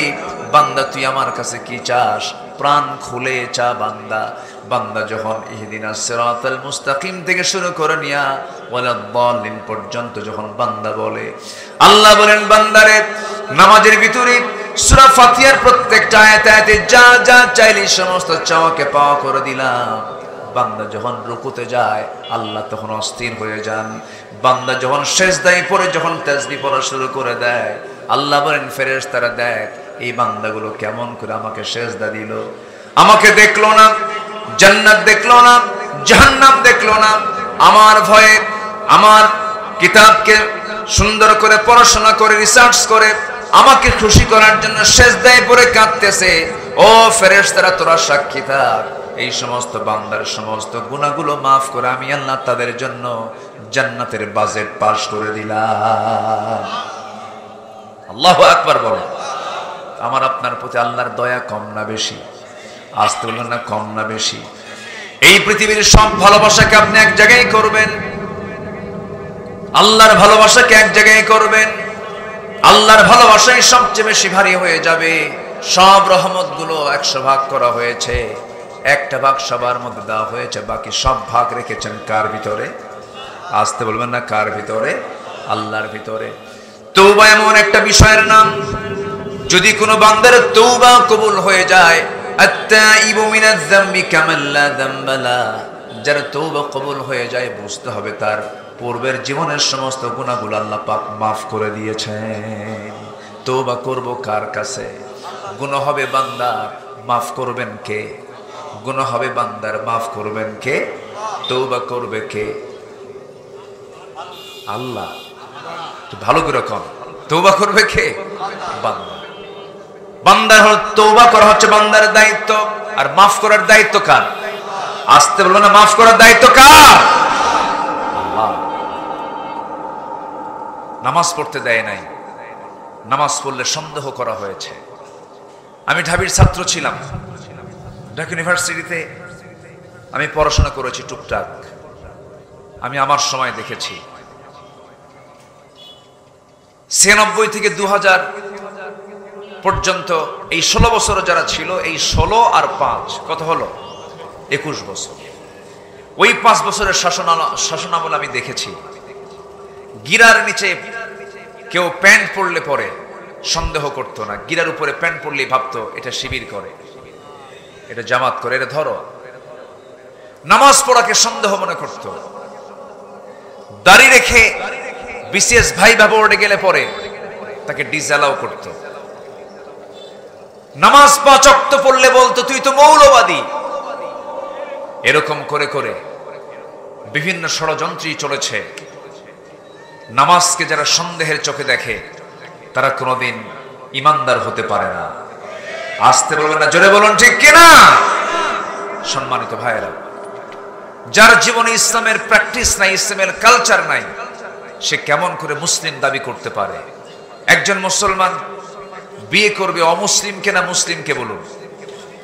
বান্দা তুই আমার কাছে কি চাস? প্রাণ খুলে চা বান্দা। বান্দা যখন ইহদিনাস সিরাতাল মুস্তাকিম থেকে শুরু করে নিয়া ওয়ালাদ-দাল্লিন পর্যন্ত যখন বান্দা বলে, আল্লাহ বলেন বান্দারে নামাজের ভিতরে সূরা ফাতিহার প্রত্যেকটা আয়াতে যা যা চাইলি সমস্ত চাওয়াকে পাওয়া করে দিলাম। বান্দা যখন রুকুতে যায়, আল্লাহ তখন অস্থির হয়ে যান। বান্দা যখন সিজদায় পড়ে যখন তাসবিহ পড়া শুরু করে দেয়, আল্লাহ বলেন ফেরেশতারা দেখ এই বান্দাগুলো কেমন করে আমাকে সিজদা দিল, আমাকে দেখলো না, জান্নাত দেখলো না, জাহান্নাম দেখলো না, আমার ভয়ে আমার কিতাবকে সুন্দর করে পড়াশোনা করে রিসার্চ করে আমাকে খুশি করার জন্য সিজদায় পড়ে কাঁদতেছে। ও ফেরেশতারা তোরা সাক্ষী থাক, এই সমস্ত বান্দার সমস্ত গুনাহগুলো মাফ করে আমি আল্লাহ তাদের জন্য জান্নাতের বাজেট পাস করে দিলাম। আল্লাহু আকবার বলো। আমার আপনার প্রতি আল্লাহর দয়া কম না বেশি? আসতে বললেন না কম না বেশি? এই পৃথিবীর সব ভালোবাসাকে আপনি এক জায়গায় করবেন, আল্লাহর ভালোবাসাকে এক জায়গায় করবেন, আল্লাহর ভালোবাসাই সবচেয়ে বেশি ভারী হয়ে যাবে। সব রহমতগুলো 100 ভাগ করা হয়েছে, একটা ভাগ সবার মধ্যে দেওয়া হয়েছে, বাকি সব ভাগ রেখেছেন কার ভিতরে? আসতে বলবেন না কার ভিতরে? আল্লাহর ভিতরে। তওবা এমন একটা বিষয়ের নাম, যদি কোনো বান্দার তওবা কবুল হয়ে যায়, আত-তাইবু মিনাজ যামবি কামান লা যামবা লা, যার তওবা কবুল হয়ে যায় বুঝতে হবে তার পূর্বের জীবনের সমস্ত গুনাহগুলো আল্লাহ পাক মাফ করে দিয়েছেন। তওবা করব কার কাছে? গুনাহ হবে বান্দার, মাফ করবেন কে? গুনাহ হবে বান্দার, মাফ করবেন কে? তওবা করবে কে? আল্লাহ। তো ভালো করে কর, তওবা করবে কে? বান্দা। বান্দার হল তওবা করা হচ্ছে বান্দার দায়িত্ব, আর মাফ করার দায়িত্ব কার? আসতে বলবো না, মাফ করার দায়িত্ব কার? আল্লাহ। নামাজ পড়তে দেয় নাই, নামাজ পড়লে সন্দেহ করা হয়েছে। আমি ঢাবির ছাত্র ছিলাম, ঢাকা ইউনিভার্সিটিতে আমি পড়াশোনা করেছি টুকটাক। আমি আমার সময় দেখেছি 96 থেকে 2000 পর্যন্ত এই 16 বছর যারা ছিল, এই 16 আর 5 কত হলো? 21 বছর। ওই 5 বছরের শাসনামল আমি দেখেছি, গিরার নিচে কেউ প্যান্ট পরলে পরে সন্দেহ করতো না, গিরার উপরে প্যান্ট পরলেই ভাবতো এটা শিবির করে। এটা জামাত করে, এটা ধরো। নামাজ পড়াকে সন্দেহ মনে করত, দাড়ি রেখে বিসিএস ভাইভা বোর্ডে গেলে পরে তাকে ডিসঅ্যালাউ করত। নামাজ 5 ওয়াক্ত পড়লে বলতো তুই তো মৌলবাদী। এরকম করে করে বিভিন্ন ষড়যন্ত্রী চলেছে। নামাজকে যারা সন্দেহের চোখে দেখে তারা কোনোদিন ইমানদার হতে পারে না। আসতে বলবেন না, জোরে বলুন ঠিক কিনা? সম্মানিত ভাইয়েরা, যার জীবনে ইসলামের প্র্যাকটিস নাই, ইসলামের কালচার নাই, সে কেমন করে মুসলিম দাবি করতে পারে? একজন মুসলমান বিয়ে করবে অমুসলিমকে না মুসলিমকে? বলুন,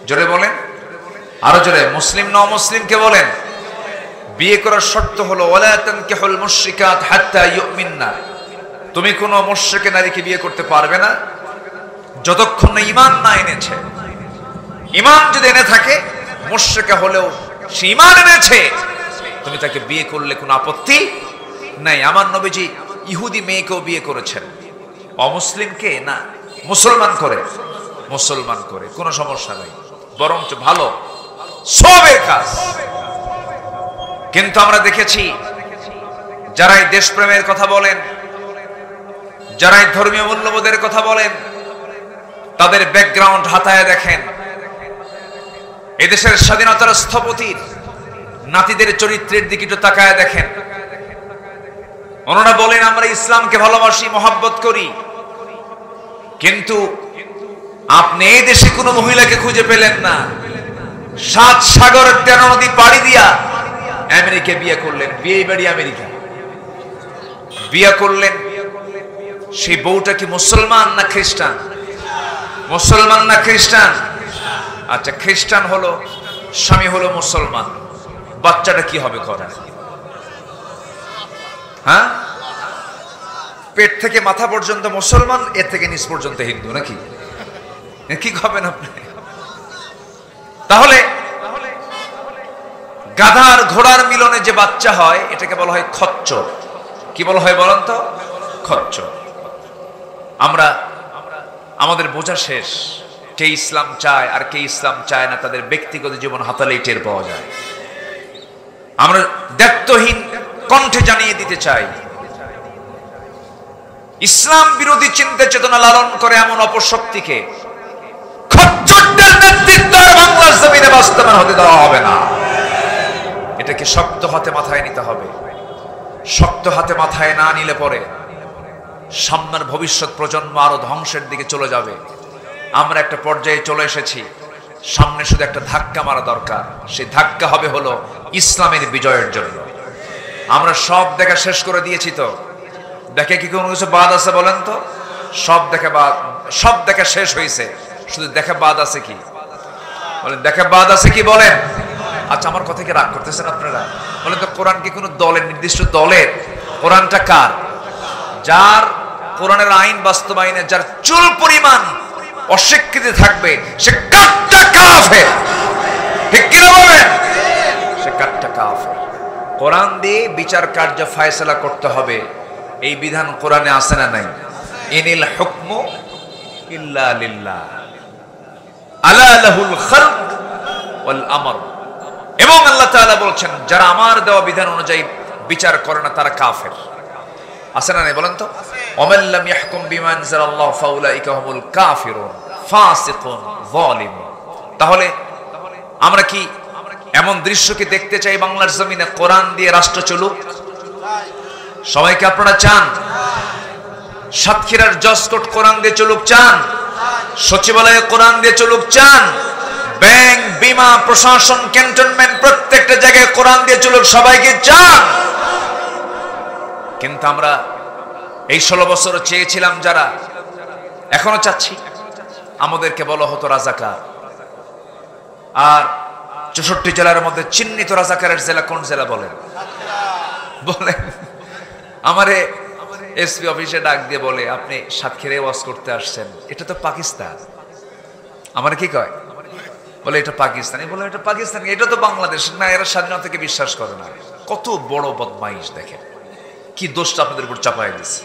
জোরে বলেন, আরো জোরে। মুসলিম না অমুসলিমকে বলেন? বিয়ে করার শর্ত হলো ওয়ালা তানকিহুল মুশরিকাত হাত্তা ইউমিননা। তুমি কোনো মুশরিকা নারীকে বিয়ে করতে পারবে না যতক্ষণ না ঈমান না এনেছে। ঈমান যদি এনে থাকে, মুশরিকা হলেও সে ঈমান এনেছে, তুমি তাকে বিয়ে করলে কোনো আপত্তি নাই। আমার নবীজি ইহুদি মেয়েকেও বিয়ে করেছেন, অমুসলিমকে না, মুসলমান করে, মুসলমান করে, কোনো সমস্যা নাই, বরঞ্চ ভালো, সবের কাজ। কিন্তু আমরা দেখেছি যারাই দেশপ্রেমের কথা বলেন, যারাই ধর্মীয় মূল্যবোধের কথা বলেন, তাদের ব্যাকগ্রাউন্ড হাতায় দেখেন। এদেশের স্বাধীনতার স্থপতির নাতিদের চরিত্রের দিকে একটু তাকায় দেখেন। ওনারা বলেন আমরা ইসলামকে ভালোবাসি, মহাব্বত করি, কিন্তু আপনি এই দেশে কোনো মহিলাকে খুঁজে পেলেন না। 7 সাগর 13 নদী পাড়ি দিয়া আমেরিকা বিয়ে করলেন, বিয়ে বাড়ি আমেরিকা বিয়ে করলেন। সেই বউটা কি মুসলমান না খ্রিস্টান? মুসলমান না খ্রিস্টান? আচ্ছা, খ্রিস্টান হলো, স্বামী হলো মুসলমান, বাচ্চাটা কি হবে করা? হ্যাঁ, পেট থেকে মাথা পর্যন্ত মুসলমান, এর থেকে নিচ পর্যন্ত হিন্দু, নাকি? কি খাবেন আপনি? তাহলে গাধার ঘোড়ার মিলনে যে বাচ্চা হয় এটাকে বলা হয় খচ্চর। কি বলা হয় বলেন তো? খচ্চর। আমরা আমাদের বোঝা শেষ, কে ইসলাম চায় আর কে ইসলাম চায় না তাদের ব্যক্তিগত জীবন হাতালেই টের পাওয়া যায়। আমরা দায়িত্বহীন কণ্ঠে জানিয়ে দিতে চাই, ইসলাম বিরোধী চিন্তা চেতনা লালন করে এমন অপশক্তিকে খচ্চরদের নেতৃত্ব বাংলার জমিনে বাস্তবায়ন হতে দেওয়া হবে না। এটাকে শক্ত হাতে মাথায় নিতে হবে। শক্ত হাতে মাথায় না নিলে পরে সামনের ভবিষ্যৎ প্রজন্ম আরো ধ্বংসের দিকে চলে যাবে। আমরা একটা পর্যায়ে চলে এসেছি, সামনে শুধু একটা ধাক্কা মারা দরকার। সেই ধাক্কা হবে হলো ইসলামের বিজয়ের জন্য। আমরা সব দেখা শেষ করে দিয়েছি, তো দেখে কি কোনো কিছু বাদ আছে বলেন তো? সব দেখা শেষ হয়েছে, শুধু দেখা বাদ আছে কি বলেন? দেখা বাদ আছে কি বলেন? আচ্ছা, আমার কথা কি রাগ করতেছেন আপনারা? বলেন তো, কোরআন কি কোনো দলের, নির্দিষ্ট দলের? কোরআনটা কার? যার কোরআনের আইন বাস্তবায়নে যার চুল পরিমাণ অস্বীকৃতি থাকবে সে কাট্টা কাফের। ঠিক কিনা বলেন? সে কাট্টা কাফের। কোরআন দিয়ে বিচার কার্য ফয়সালা করতে হবে, এই বিধান কোরআনে আছে না নাই? ইনিল হুকমু ইল্লা লিল্লাহ আলা লাহুল খালক ওয়াল আমর। এবং আল্লাহ তাআলা বলছেন যারা আমার দেওয়া বিধান অনুযায়ী বিচার করে না তারা কাফের। আছে না নাই বলেন তো? ওয়ামান লাম ইয়াহকুম বিমা আনজালাল্লাহু ফাউলাইকা হুমুল কাফিরুন ফাসিকুন যালিমুন। তাহলে আমরা কি এমন দৃশ্য কি দেখতে চাই বাংলার জমিনে কোরআন দিয়ে রাষ্ট্র চলুক? সবাইকে আপনারা চান? সাতক্ষীরার জজকোর্ট কোরআন দিয়ে চলুক চান? সচিবালয়ে কোরআন দিয়ে চলুক চান? ব্যাংক, বিমা, প্রশাসন, ক্যান্টনমেন্ট, প্রত্যেকটা জায়গায় কোরআন দিয়ে চলুক সবাইকে চান? কিন্তু আমরা এই 16 বছর চেয়েছিলাম, যারা এখনো চাচ্ছি, আমাদেরকে বলা হতো রাজাকার। আর 64 জেলার মধ্যে চিহ্নিত রাজাকারের জেলা কোন জেলা বলেন? বলেন। আমারে এসপি অফিসে ডাক দিয়ে বলে, আপনি সাতক্ষীরায় ওয়াজ করতে আসছেন, এটা তো পাকিস্তান। আমার কি কয়? বলে এটা পাকিস্তানি। বলে এটা পাকিস্তান, এটা তো বাংলাদেশ না, এরা স্বাধীনতাকে বিশ্বাস করে না। কত বড় বদমাইশ দেখেন, কি দোষটা আপনাদের উপর চাপায় দিচ্ছে।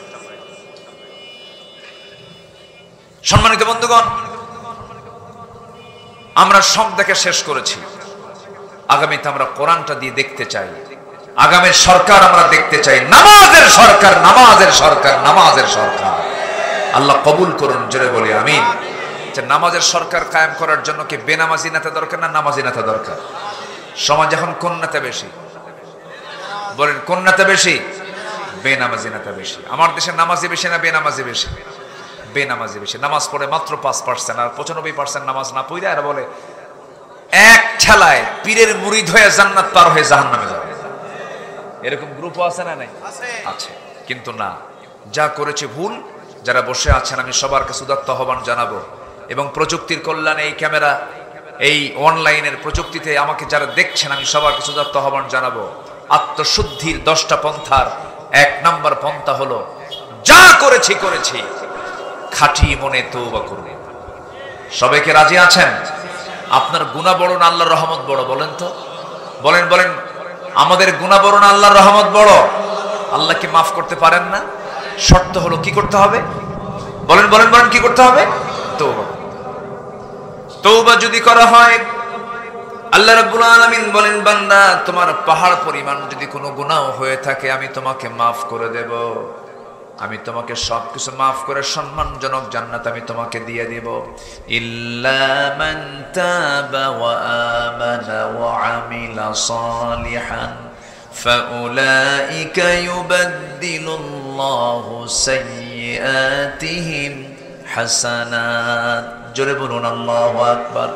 সম্মানিত বন্ধুগণ, আমরা সব দেখে শেষ করেছি, আগামীতে আমরা কোরআনটা দিয়ে দেখতে চাই। আগামীর সরকার আমরা দেখতে চাই নামাজের সরকার, নামাজের সরকার, নামাজের সরকার। আল্লাহ কবুল করুন, জোরে বলি আমিন। যে নামাজের সরকার কায়েম করার জন্য কি বেনামাজি নেতা দরকার না নামাজি নেতা দরকার? সমাজ এখন কোন নেতা বেশি? বলেন কোন নেতা বেশি? বেনামাজি নেতা বেশি। আমার দেশে নামাজি বেশি না বেনামাজি বেশি? বেনামাজি বেশি। নামাজ পড়ে মাত্র 5%, আর 95% নামাজ না পড়ে আর বলে এক ঠেলায় পীরের মুরিদ হয়ে জান্নাত পার হয়ে জাহান্নামে যাবে। এরকম গ্রুপও আছে না? নাই আছে। কিন্তু না, যা করেছে ভুল। যারা বসে আছেন আমি সবার কাছে উদাত্ত আহ্বান জানাবো, এবং প্রযুক্তির কল্যাণে এই ক্যামেরা, এই অনলাইনের প্রযুক্তিতে আমাকে যারা দেখছেন আমি সবার কাছে উদাত্ত আহ্বান জানাবো, আত্মশুদ্ধির 10টা পন্থার 1 নম্বর পন্থা হলো যা করেছি করেছি খাঁটি মনে তওবা করব। সবাইকে রাজি আছেন? আপনার গুনাহ বড় না আল্লাহর রহমত বড়? বলেন তো, বলেন বলেন। আমাদের গুনাহ বড় না আল্লাহর রহমত বড়? আল্লাহকে মাফ করতে পারেন না? শর্ত হলো কি করতে হবে? বলেন বলেন বলেন, কি করতে হবে? তওবা। তওবা যদি করা হয়, আল্লাহ রাব্বুল আলামিন বলেন, বান্দা তোমার পাহাড় পরিমাণ যদি কোনো গুনাহ হয়ে থাকে আমি তোমাকে মাফ করে দেব। আমি তোমাকে সবকিছু মাফ করে সম্মানজনক জান্নাত আমি তোমাকে দিয়ে দেব। ইল্লা মান তাবা ওয়া আমানা ওয়া আমিলা সালিহান ফাউলাইকা ইউবাদদিলুল্লাহু সাইয়্যাতিহিম হাসানাত। জোরে বলুন আল্লাহু আকবার।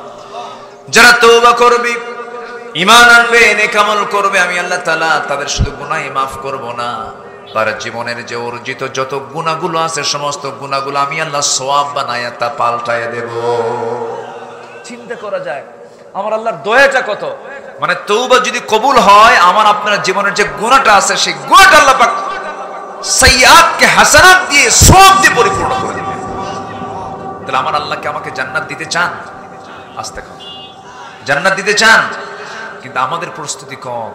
যারা তওবা করবে, ঈমান আনবে, নেক আমল করবে, আমি আল্লাহ তাআলা তাদের শুধু গুনাহই মাফ করব না, তার জীবনের যে অর্জিত যত গুনাহগুলো আছে সমস্ত গুনাহগুলো আমি আল্লাহ সওয়াব বানায়া তা পাল্টায়া দেব। চিন্তা করা যায় আমার আল্লাহর দয়াটা কত। মানে তওবা যদি কবুল হয়, আমার আপনার জীবনের যে গুনাহটা আছে সেই গুনাহটা আল্লাহ পাক সাইয়্যাতকে হাসানাত দিয়ে সওয়াব দিয়ে পরিপূর্ণ করে দিবেন। তাহলে আমার আল্লাহকে আমাকে জান্নাত দিতে চান? আস্তে কথা, জান্নাত দিতে চান, কিন্তু আমাদের প্রস্তুতি কম।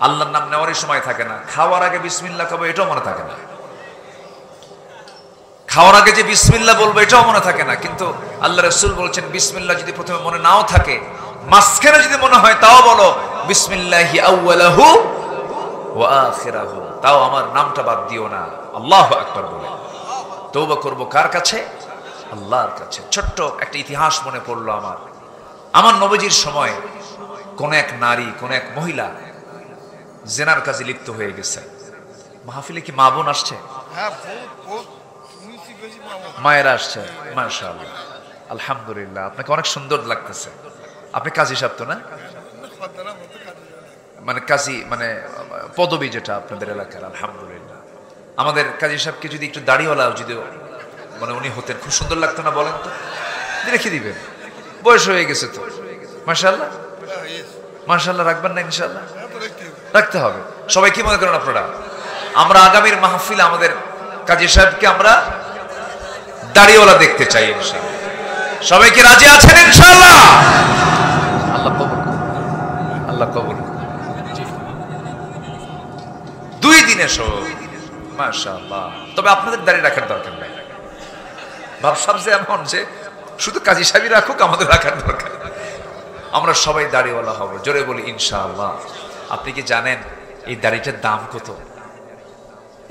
আল্লাহর নাম নেওয়ারই সময় থাকে না। খাওয়ার আগে বিসমিল্লাহ খাবো এটাও মনে থাকে না। খাওয়ার আগে যে বিসমিল্লাহ বলবো এটাও মনে থাকে না। কিন্তু আল্লাহ রাসূল বলছেন বিসমিল্লাহ যদি প্রথমে মনে নাও থাকে, মাঝখানে যদি মনে হয় তাও বলো বিসমিল্লাহি আউয়ালাহু ওয়া আখিরাহু, তাও আমার নামটা বাদ দিও না। আল্লাহু আকবার বলে তওবা করব কার কাছে? আল্লাহর কাছে। ছোট্ট একটা ইতিহাস মনে পড়লো আমার নবীজির সময় কোন এক নারী, কোন এক মহিলা জেনার কাজে লিপ্ত হয়ে গেছে। মাহফিলে কি মা বোন আসছে? মায়েরা আসছে, মাশাআল্লাহ, আলহামদুলিল্লাহ। আপনাকে অনেক সুন্দর লাগতেছে। আপনি কাজী সাহেব তো না? মানে কাজী মানে পদবী যেটা আপনাদের এলাকার, আলহামদুলিল্লাহ। আমাদের কাজী সাহেবকে যদি একটু দাড়িওয়ালা যদি মানে উনি হতেন খুব সুন্দর লাগতো না? বলেন তো, রেখে দিবেন, বয়স হয়ে গেছে তো। মাশাআল্লাহ মাশাআল্লাহ, রাখবেন না? ইনশাআল্লাহ রাখতে হবে। সবাই কি মনে করেন আপনারা? আমরা আগামীর মাহফিলে আমাদের কাজী সাহেবকে আমরা দাড়িওয়ালা দেখতে চাই ইনশাআল্লাহ। সবাই কি রাজি আছেন ইনশাআল্লাহ? আল্লাহ কবুল করুন, আল্লাহ কবুল করুন। 2 দিনে সব মাশাআল্লাহ। তবে আপনাদের দাড়ি রাখার দরকার নাই। ভাবসাব যে এমন যে শুধু কাজী সাহেবই রাখুক, আমাদের রাখার দরকার। আমরা সবাই দাড়িওয়ালা হব, জোরে বলি ইনশাআল্লাহ। আপনি কি জানেন এই দাড়িটার দাম কত?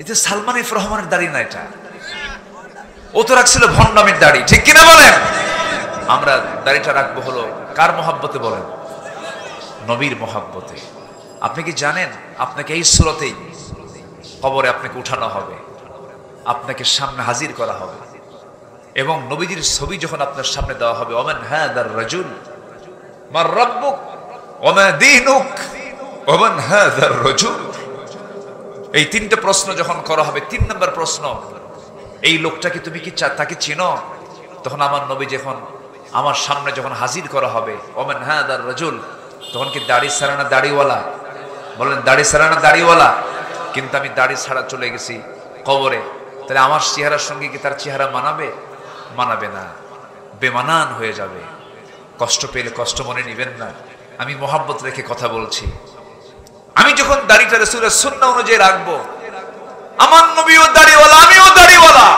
এটা সালমান এফ রহমানের দাড়ি না, এটা ও তো রাখছিল ভণ্ডামের দাড়ি, ঠিক কিনা বলেন? আমরা দাড়িটা রাখবো হলো কার মহাব্বতে? বলেন, নবীর মহাব্বতে। আপনি কি জানেন আপনাকে এই সুরতেই কবরে আপনাকে উঠানো হবে, আপনাকে সামনে হাজির করা হবে, এবং নবীজির ছবি যখন আপনার সামনে দেওয়া হবে, ওমান হাদার রাজুল মার রাব্বুক ওমা দীনুক ওমান হাদার রাজুল, এই 3টে প্রশ্ন যখন করা হবে, 3 নম্বর প্রশ্ন, এই লোকটাকে তুমি কি তাকে চিনো? তখন আমার নবী যখন আমার সামনে যখন হাজির করা হবে, ওমান হাদার রাজুল, তখন কি দাড়ি ছাড়া না দাড়িওয়ালা? বলেন, দাড়ি ছাড়া না দাড়িওয়ালা? কিন্তু আমি দাড়ি ছাড়া চলে গেছি কবরে, তাহলে আমার চেহারার সঙ্গে কি তার চেহারা মানাবে? মানাবে না, বেমানান হয়ে যাবে। কষ্ট পেলে কষ্ট মনে নিবেন না, আমি মোহাব্বত রেখে কথা বলছি। আমি যখন দাড়িটা রাসূলের সুন্নাহ অনুযায়ী রাখবো, আমার নবীও দাড়িওয়ালা, আমিও দাড়িওয়ালা,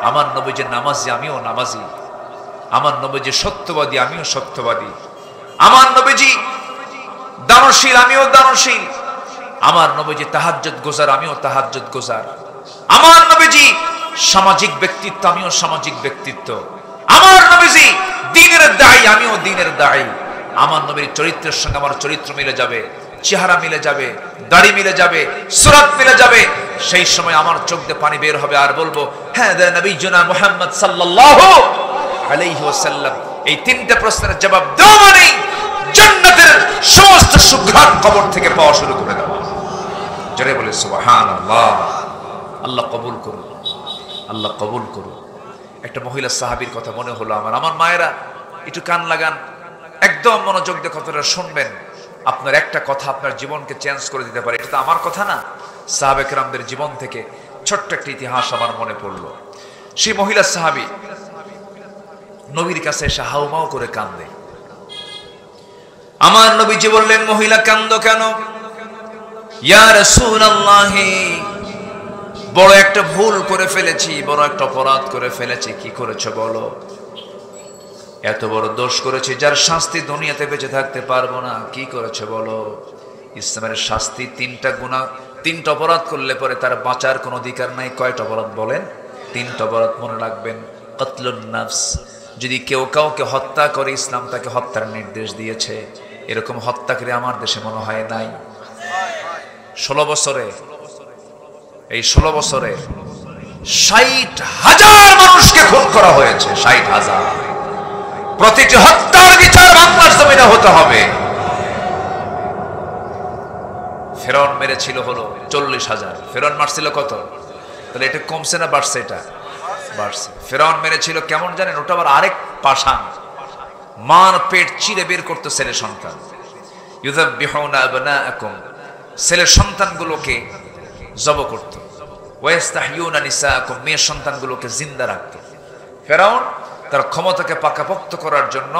আমার নবী যে নামাজি, আমিও নামাজি, আমার নবীজি সত্যবাদী, আমিও সত্যবাদী। আমার নবীজি দানশীল, আমিও দানশীল। আমার নবীজি তাহাজ্জুদ গোজার, আমিও তাহাজ্জুদ গোজার। আমার নবীজি সামাজিক ব্যক্তিত্ব, আমিও সামাজিক ব্যক্তিত্ব। আমার নবীজি দ্বীনের দায়ী, আমিও দ্বীনের দায়ী। আমার নবীর চরিত্রের সঙ্গে আমার চরিত্র মিলে যাবে, চেহারা মিলে যাবে, দাড়ি মিলে যাবে, সুরাত মিলে যাবে। সেই সময় আমার চোখ দিয়ে পানি বের হবে আর বলবো, হ্যাঁ নবীজনা মুহাম্মদ সাল্লাল্লাহু আলাইহি ওয়াসাল্লাম। এই তিনটা প্রশ্নের জবাব দেওয়া মানে জান্নাতের সমস্ত সুঘ্রাণ কবর থেকে পাওয়া শুরু করে দেওয়া। জোরে বলে সুবহানাল্লাহ। আল্লাহ কবুল করুন, আল্লাহ কবুল করুন। একটা মহিলা সাহাবীর কথা মনে হলো আমার মায়েরা একটু কান লাগান, একদম মনোযোগ দিয়ে কথাটা শুনবেন। আপনার একটা কথা আপনার জীবনকে চেঞ্জ করে দিতে পারে। এটা তো আমার কথা না, সাহাবে কেরামদের জীবন থেকে ছোট্ট একটা ইতিহাস আমার মনে পড়লো। সেই মহিলা সাহাবী নবীর কাছে এসে হাউমাউ করে কান্দে। আমার নবীজি বললেন, মহিলা কান্দো কেন? ইয়া রাসূলুল্লাহ, বড় একটা ভুল করে ফেলেছি, বড় একটা অপরাধ করে ফেলেছি। কি করেছো বলো? এত বড় দোষ করেছি যার শাস্তি দুনিয়াতে বেঁচে থাকতে পারবো না। কি করেছো বলো? ইসলামের শাস্তি তিনটা গুনাহ, তিনটা অপরাধ করলে পরে তার বাঁচার কোনো অধিকার নাই। কয়টা অপরাধ বলেন? তিনটা অপরাধ মনে রাখবেন। কতলুন নাফস, যদি কেউ কাউকে হত্যা করে ইসলাম তাকে হত্যার নির্দেশ দিয়েছে। এরকম হত্যাকারী আমার দেশে মনে হয় নাই। 16 বছরে, এই 16 বছরে 60,000 মানুষকে খুন করা হয়েছে। 60,000। প্রতিটি হত্যার বিচার বাংলার জমিনে হতে হবে। ফেরাউন মেরেছিল হলো 40,000। ফেরাউন মারছিল কত? তাহলে এটা কমছে না বাড়ছে? এটা বাড়ছে। ফেরাউন মেরেছিল কেমন জানেন? ওটা আবার আরেক পাষাণ, মার পেট চিরে বের করতো ছেলে সন্তান। ইউযাববিহুনা আবনাআকুম, ছেলে সন্তানগুলোকে জব করত। ওয়াস্তাহইউনা নিসাআকুম, মেয়ে সন্তানগুলোকে জিন্দা রাখত। ফেরাউন তার ক্ষমতাকে পাকাপোক্ত করার জন্য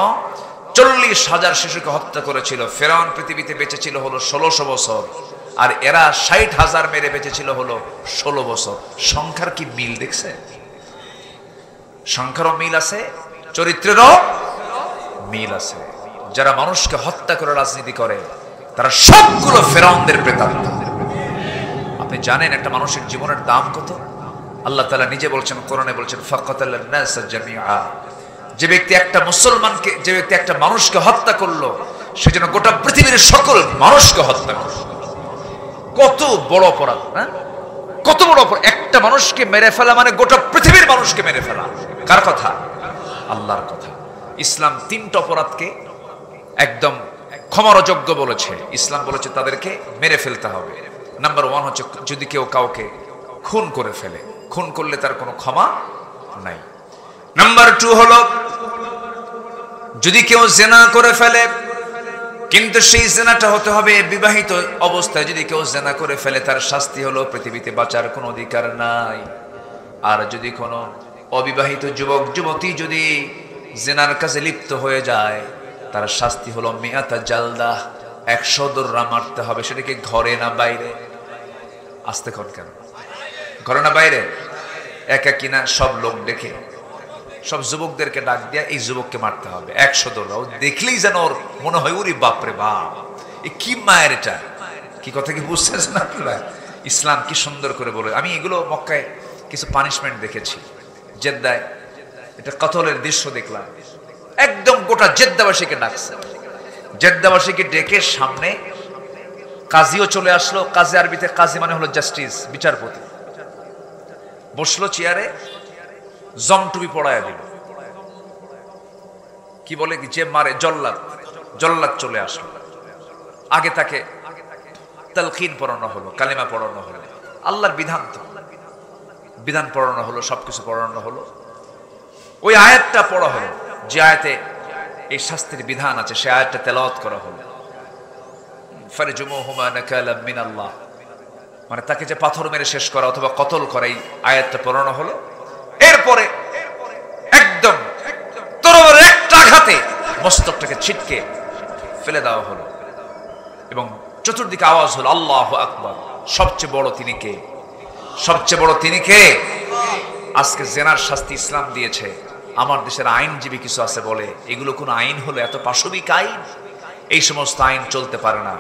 40,000 শিশুকে হত্যা করেছিল। ফেরাউন পৃথিবীতে বেঁচে ছিল হলো 1600 বছর, আর এরা 60,000 মেরে বেঁচে ছিল হলো 16 বছর। সংখ্যার কি মিল দেখছে? সংখ্যারও মিল আছে, চরিত্রেরও মিল আছে। যারা মানুষকে হত্যা করে রাজনীতি করে তারা সবগুলো ফেরাউনদের প্রেতাত্মা। আপনি জানেন একটা মানুষের জীবনের দাম কত? আল্লাহ তাআলা নিজে বলছেন, কোরআনে বলছেন, ফাকাতালান নাস জামিআ। যে ব্যক্তি একটা মুসলমানকে, যে ব্যক্তি একটা মানুষকে হত্যা করলো, সে যেন গোটা পৃথিবীর সকল মানুষকে হত্যা করলো। কত বড় অপরাধ না? কত বড় অপরাধ! একটা মানুষকে মেরে ফেলা মানে গোটা পৃথিবীর মানুষকে মেরে ফেলা। কার কথা? আল্লাহর কথা। ইসলাম তিনটা অপরাধকে একদম ক্ষমার অযোগ্য বলেছে। ইসলাম বলেছে তাদেরকে মেরে ফেলতে হবে। নাম্বার 1 হচ্ছে যদি কেউ কাউকে খুন করে ফেলে, খুন করলে তার কোনো ক্ষমা নাই। নাম্বার 2 হলো যদি কেউ জিনা করে ফেলে, কিন্তু সেই জিনাটা হতে হবে বিবাহিত অবস্থায়। যদি কেউ জিনা করে ফেলে তার শাস্তি হলো পৃথিবীতে বাঁচার কোনো অধিকার নাই। আর যদি কোনো অবিবাহিত যুবক যুবতী যদি জিনার কাছে লিপ্ত হয়ে যায়, তার শাস্তি হলো মিয়াতা জালদা, 100 দৌড়া মারতে হবে। সেটাকে ঘরে না বাইরে? আসতে কোন কেন? ঘরে না বাইরে? একা কিনা সব লোক ডেকে, সব যুবকদেরকে ডাক দিয়া এই যুবককে মারতে হবে 100 দৌড়া। ও দেখলেই যেন ওর মনে হয় ওরে বাপরে বাপ, এ কি মায়ের এটা! কি কথা কি বুঝতেছেন আপনারা? ইসলাম কি সুন্দর করে বলে। আমি এগুলো মক্কায় কিছু পানিশমেন্ট দেখেছি, জেদ্দায় এটা কতলের দৃশ্য দেখলাম। একদম গোটা জেদ্দাবাসীকে ডাকছে, জেদ্দাবাসীকে ডেকে সামনে কাজীও চলে আসলো। কাজী আরবিতে কাজী মানে হলো জাস্টিস, বিচারপতি। বসলো চেয়ারে, জমটুপি পড়ায় দিল। কি বলে যে মারে জল্লাদ, জল্লাদ চলে আসলো। আগে তাকে তালকিন পড়ানো হলো, কালেমা পড়ানো হলো, আল্লাহর বিধান তো বিধান পড়ানো হলো, সবকিছু পড়ানো হলো। ওই আয়াতটা পড়া হলো যে আয়াতে এই শাস্তির বিধান আছে, সে আয়াতটা তেলাওয়াত করা হলো। ফারজুমুহুমা নাকালাম মিনাল্লাহ, মানে তাকে যে পাথর মেরে শেষ করা অথবা কতল করা, এই আয়াতটা পড়ানো হলো। এরপরে একদম তরবারির একটা আঘাতে মস্তকটাকে ছিটকে ফেলে দেওয়া হলো এবং চতুর্দিকে আওয়াজ হলো আল্লাহু আকবার। সবচেয়ে বড় তিনি কে? সবচেয়ে বড় তিনি কে? আজকে জেনার শাস্তি ইসলাম দিয়েছে, আমার দেশের আইনজীবী কিছু আছে বলে এগুলো কোন আইন হলো এত পাশবিক আইন? এই সমস্ত আইন চলতে পারে না।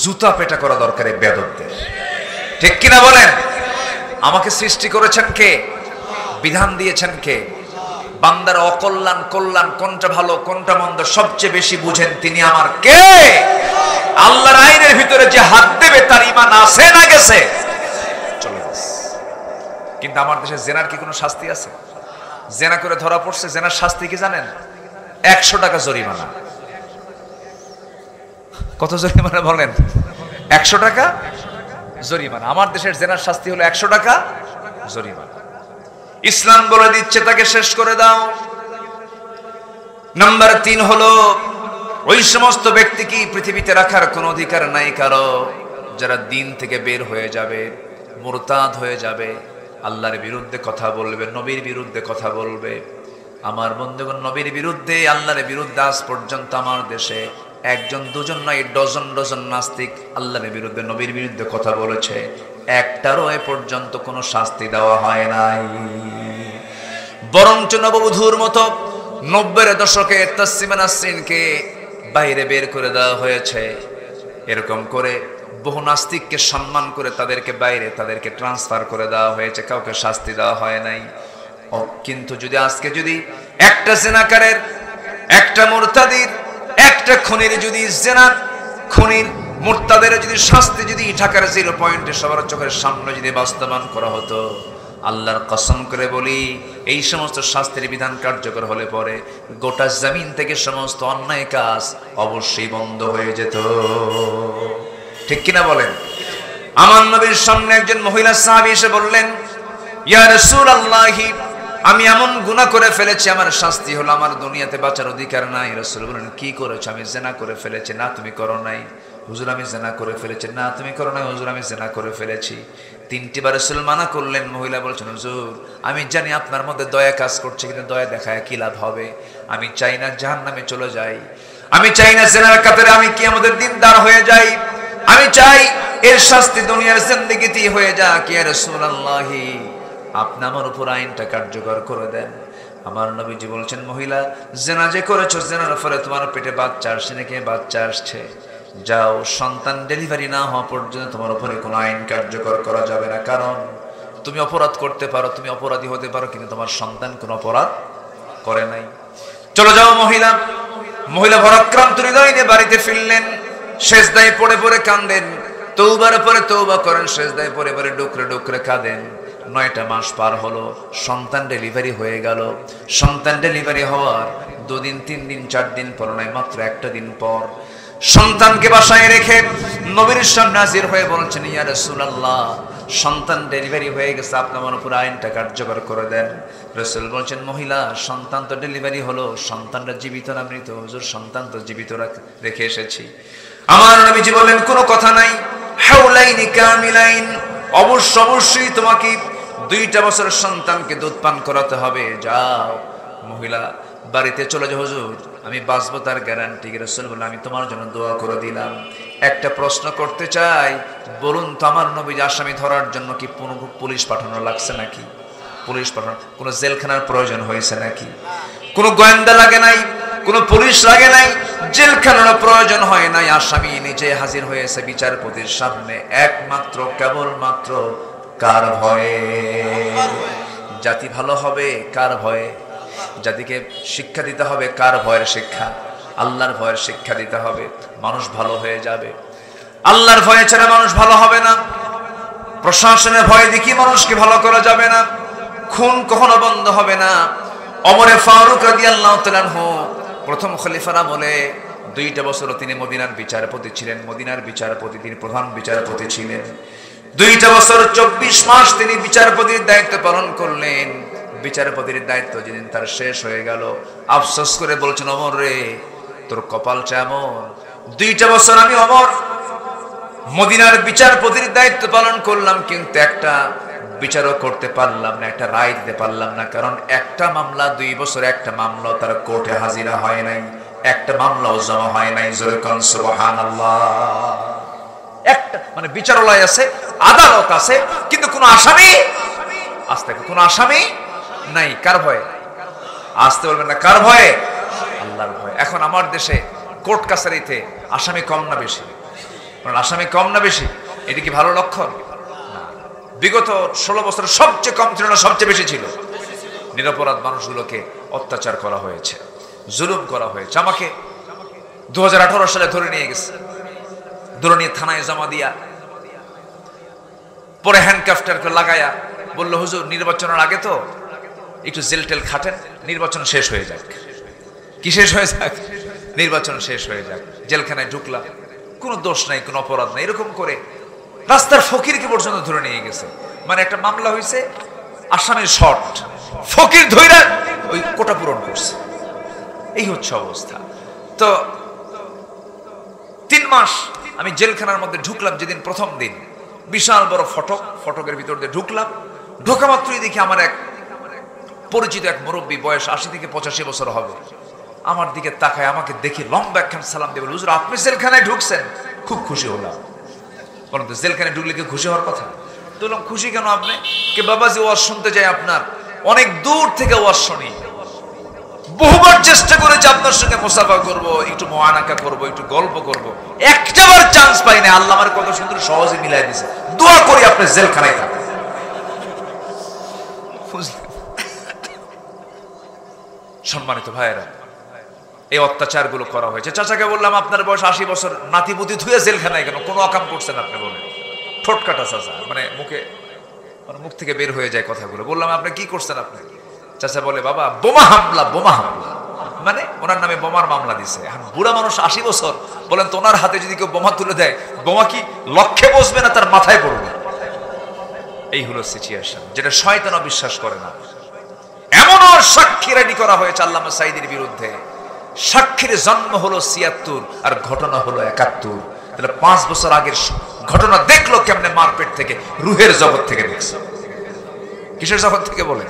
জুতা পেটা করা দরকার এই বেয়াদবদের, ঠিক কিনা বলেন? আমাকে সৃষ্টি করেছেন কে? বিধান দিয়েছেন কে? বান্দার অকল্যাণ কল্যাণ কোনটা ভালো কোনটা মন্দ সবচেয়ে বেশি বুঝেন তিনি আমার কে? আল্লাহর আইনের ভিতরে যে হাত দেবে তার ঈমান আছে না গেছে? চলে গেছে। কিন্তু আমার দেশে জেনার কি কোনো শাস্তি আছে? জেনা করে ধরা পড়ছে, জেনার শাস্তি কি জানেন? 100 টাকা জরিমানা। কত জরিমানা বলেন? 100 টাকা জরিমানা। আমার দেশের জেনার শাস্তি হলো 100 টাকা জরিমানা। ইসলাম বলে দিচ্ছে তাকে শেষ করে দাও। নাম্বার 3 হলো ওই সমস্ত ব্যক্তি কি পৃথিবীতে রাখার কোনো অধিকার নাই কারো, যারা দিন থেকে বের হয়ে যাবে, মুরতাদ হয়ে যাবে, আল্লাহর বিরুদ্ধে কথা বলবে, নবীর বিরুদ্ধে কথা বলবে। আমার বন্ধুগণ, নবীর বিরুদ্ধে আল্লাহর বিরুদ্ধে আজ পর্যন্ত আমার দেশে একজন দুজন নয় ডজন ডজন নাস্তিক আল্লাহর বিরুদ্ধে নবীর বিরুদ্ধে কথা বলেছে, একটারও এ পর্যন্ত কোনো শাস্তি দেওয়া হয় নাই। বরঞ্চ নববধূর মতো 90-এর দশকে তাসসিমা নাসরিনকে বাইরে বের করে দেওয়া হয়েছে। এরকম করে বহু নাস্তিককে সম্মান করে তাদেরকে বাইরে, তাদেরকে ট্রান্সফার করে দেওয়া হয়েছে, কাউকে শাস্তি দেওয়া হয় নাই। কিন্তু যদি আজকে যদি একটা জেনাকারের, একটা মুরতাদির, একটা খুনির যদি জেনার খুনির মুরতাদের যদি শাস্তি যদি ঢাকার 0 পয়েন্টে সবার চোখের সামনে যদি বাস্তবায়ন করা হতো, আল্লাহর কসম করে বলি এই সমস্ত শাস্তির বিধান কার্যকর হলে পরে গোটা জমিন থেকে সমস্ত অন্যায় কাজ অবশ্যই বন্ধ হয়ে যেত, ঠিক কিনা বলেন? আমার নবীর সামনে একজন মহিলা সাহাবী এসে বললেন, ইয়া রাসূলুল্লাহ, আমি এমন গুনাহ করে ফেলেছি, আমার শাস্তি হলো আমার দুনিয়াতে বাঁচার অধিকার নাই। রাসূল বলেন, কি করেছো? আমি জিনা করে ফেলেছি। না তুমি করো নাই। হুজুর আমি জিনা করে ফেলেছি। না তুমি করো নাই। হুজুর আমি জিনা করে ফেলেছি। 3টি বার রাসূল মানা করলেন। মহিলা বলছেন, হুজুর আমি জানি আপনার মধ্যে দয়া কাজ করছে, কিন্তু দয়া দেখায় কি লাভ হবে? আমি চাই না জাহান্নামে চলে যাই, আমি চাই না জিনার কাতারে আমি কিয়ামতের দিন দাঁড় হয়ে যাই, আমি চাই এর শাস্তি দুনিয়ার জিন্দেগিতেই হয়ে যাক। ইয়া রাসূলুল্লাহ, আপনি আমার উপর আইনটা কার্যকর করে দেন। আমার নবীজি বলছেন, মহিলা জিনা যে করেছো, জিনার ফলে তোমার পেটে বাচ্চা আসছে নাকি? বাচ্চা আসছে। যাও, সন্তান ডেলিভারি না হওয়া পর্যন্ত তোমার উপরে কোনো আইন কার্যকর করা যাবে না। কারণ তুমি অপরাধ করতে পারো, তুমি অপরাধী হতে পারো, কিন্তু তোমার সন্তান কোনো অপরাধ করে নাই। চলো যাও মহিলা। মহিলা ভরাক্রান্ত হৃদয় নিয়ে বাড়িতে ফিরলেন। সেজদায় পড়ে পড়ে কাঁদেন, তওবার পরে তওবা করেন, সেজদায় পড়ে পড়ে ডুকরে ডুকরে কাঁদেন। 9টা মাস পার হলো, সন্তান ডেলিভারি হয়ে গেল। সন্তান ডেলিভারি হওয়ার 2 দিন 3 দিন 4 দিন পর নয়, মাত্র 1টা দিন পর সন্তানকে বাসায় রেখে নবীর সামনে হাজির হয়ে বলছেন, ইয়া রাসূলুল্লাহ, সন্তান ডেলিভারি হয়ে গেছে, আপনি আমার উপর আইনটা কার্যকর করে দেন। রাসূল বলছেন, মহিলা সন্তান তো ডেলিভারি হলো, সন্তানটা জীবিত না মৃত? হুজুর সন্তান তো জীবিত রেখে এসেছি। আমার নবীজি বলেন, কোনো কথা নাই, হাওলাইনি কামিলাইন, অবশ্যই তোমাকে 2টা বছর সন্তানকে দুধ পান করাতে হবে। যাও মহিলা বাড়িতে চলে যাও। হুজুর আমি বাঁচবো তার গ্যারান্টি? রাসূল বললেন, আমি তোমার জন্য দোয়া করে দিলাম। একটা প্রশ্ন করতে চাই, বলুন তো আমার নবী আসামি ধরার জন্য কি পুলিশ পাঠানো লাগছে নাকি? পুলিশ পাঠানো, কোনো জেলখানার প্রয়োজন হয়েছে নাকি? কোনো গোয়েন্দা লাগে নাই, কোনো পুলিশ লাগে নাই, জেলখানার প্রয়োজন হয় নাই। আসামি নিজে হাজির হয়েছে বিচারপতির সামনে, একমাত্র কেবলমাত্র কার ভয়ে? জাতি ভালো হবে কার ভয়ে? জাতিকে শিক্ষা দিতে হবে কার ভয়ের শিক্ষা? আল্লাহর ভয়ের শিক্ষা দিতে হবে, মানুষ ভালো হয়ে যাবে। আল্লাহর ভয়ে ছাড়া মানুষ ভালো হবে না। প্রশাসনের ভয় দেখিয়ে মানুষকে ভালো করা যাবে না। খুন কখনো বন্ধ হবে না। ওমরে ফারুক রাদিয়াল্লাহু তাআলা আনহু প্রথম খলিফার আমলে 2টা বছর তিনি মদিনার বিচারপতি ছিলেন। মদিনার বিচারপতি, তিনি প্রধান বিচারপতি ছিলেন। 2টা বছর 24 মাস তিনি বিচারপতির দায়িত্ব পালন করলেন। বিচারপতির দায়িত্ব যেদিন তার শেষ হয়ে গেল, আফসোস করে বলছেন, ওমর রে, তোর কপালটা এমন, 2টা বছর আমি ওমর মদিনার বিচারপতির দায়িত্ব পালন করলাম, কিন্তু একটা বিচারও করতে পারলাম না, একটা রায় দিতে পারলাম না। কারণ একটা মামলা 2 বছর, একটা মামলা তার কোর্টে হাজিরা হয় নাই, একটা মামলাও জমা হয় নাই। জোরে কোন সুবহানাল্লাহ। একটা মানে বিচারালয় আছে, আদালত আছে, কিন্তু কোনো আসামি আজ থেকে কোনো আসামি নাই। কার ভয়ে? আসতে বলবেন না কার ভয়ে? আল্লাহর ভয়ে। এখন আমার দেশে কোর্ট কাছারিতে আসামি কম না বেশি? আসামি কম না বেশি? এটা কি ভালো লক্ষণ? না। বিগত 16 বছর সবচেয়ে কম ছিল না, সবচেয়ে বেশি ছিল। নিরপরাধ মানুষগুলোকে অত্যাচার করা হয়েছে, জুলুম করা হয়েছে। আমাকে 2018 সালে ধরে নিয়ে গেছে, ধরে নিয়ে থানায় জমা দিয়া পরে হ্যান্ডকাফটারকে লাগায়া বললো, হুজুর নির্বাচনের আগে তো একটু জেল টেল খাটেন, নির্বাচন শেষ হয়ে যাক। কি শেষ হয়ে যাক? নির্বাচন শেষ হয়ে যাক। জেলখানায় ঢুকলাম, কোনো দোষ নাই, কোনো অপরাধ নাই। এরকম করে রাস্তার ফকিরকে পর্যন্ত ধরে নিয়ে গেছে। মানে একটা মামলা হয়েছে, আসামের শর্ট, ফকির ধইরা ওই কোটা পূরণ করছে। এই হচ্ছে অবস্থা। তো 3 মাস আমি জেলখানার মধ্যে ঢুকলাম। যেদিন প্রথম দিন, বিশাল বড় ফটকের ভিতর দিয়ে ঢুকলাম। ঢোকা মাত্রই দেখি আমার এক পরিচিত এক মুরব্বী, বয়স 80 থেকে 85 বছর হবে, আমার দিকে তাকায়, আমাকে দেখি লম্বা একখান সালাম দিয়ে বলে, হুজুর আপনি জেলখানায় ঢুকছেন? খুব খুশি হলাম। বলুন তো, জেলখানায় ঢুকলে কি খুশি হওয়ার কথা? তো বললাম, খুশি কেন আপনি? কে বাবাজি ওয়াজ শুনতে যাই আপনার, অনেক দূর থেকে ওয়াজ শুনি, বহুবার চেষ্টা করেছি আপনার সঙ্গে মুসাফা করব, একটু মুআনাকা করব, একটু গল্প করব, একটাবার চান্স পাই না। আল্লাহ আমার কত সুন্দর সহজে মিলাই দিয়েছে। দোয়া করি আপনি জেলখানায় থাকেন। সম্মানিত ভাইয়েরা, এই অত্যাচারগুলো করা হয়েছে। চাচাকে বললাম, আপনার বয়স 80 বছর, নাতিপুতি ধুয়ে জেলখানায় কেন? কোনো অকাম করছেন আপনি? বলেন। ঠোঁট কাটা চাচা, মানে মুখ থেকে বের হয়ে যায় কথাগুলো। বললাম, আপনি কি করছেন আপনি? চাচা বলে, বাবা বোমা হামলা। মানে ওনার নামে বোমার মামলা দিছে। বুড়া মানুষ 80 বছর, বলেন তো ওনার হাতে যদি কেউ বোমা তুলে দেয়, বোমা কি লক্ষ্যে বসবে না তার মাথায় পড়বে? এই হলো সিচুয়েশন, যেটা শয়তানও বিশ্বাস করে না। এমনও সাক্ষী রেডি করা হয়েছে আল্লামা সাঈদীর বিরুদ্ধে। সাক্ষীর জন্ম হলো 76 আর ঘটনা হলো 71। তাহলে 5 বছর আগের ঘটনা দেখলো কেমনে? মারপেট থেকে, রুহের জগৎ থেকে দেখছে। কিসের জগৎ থেকে? বলে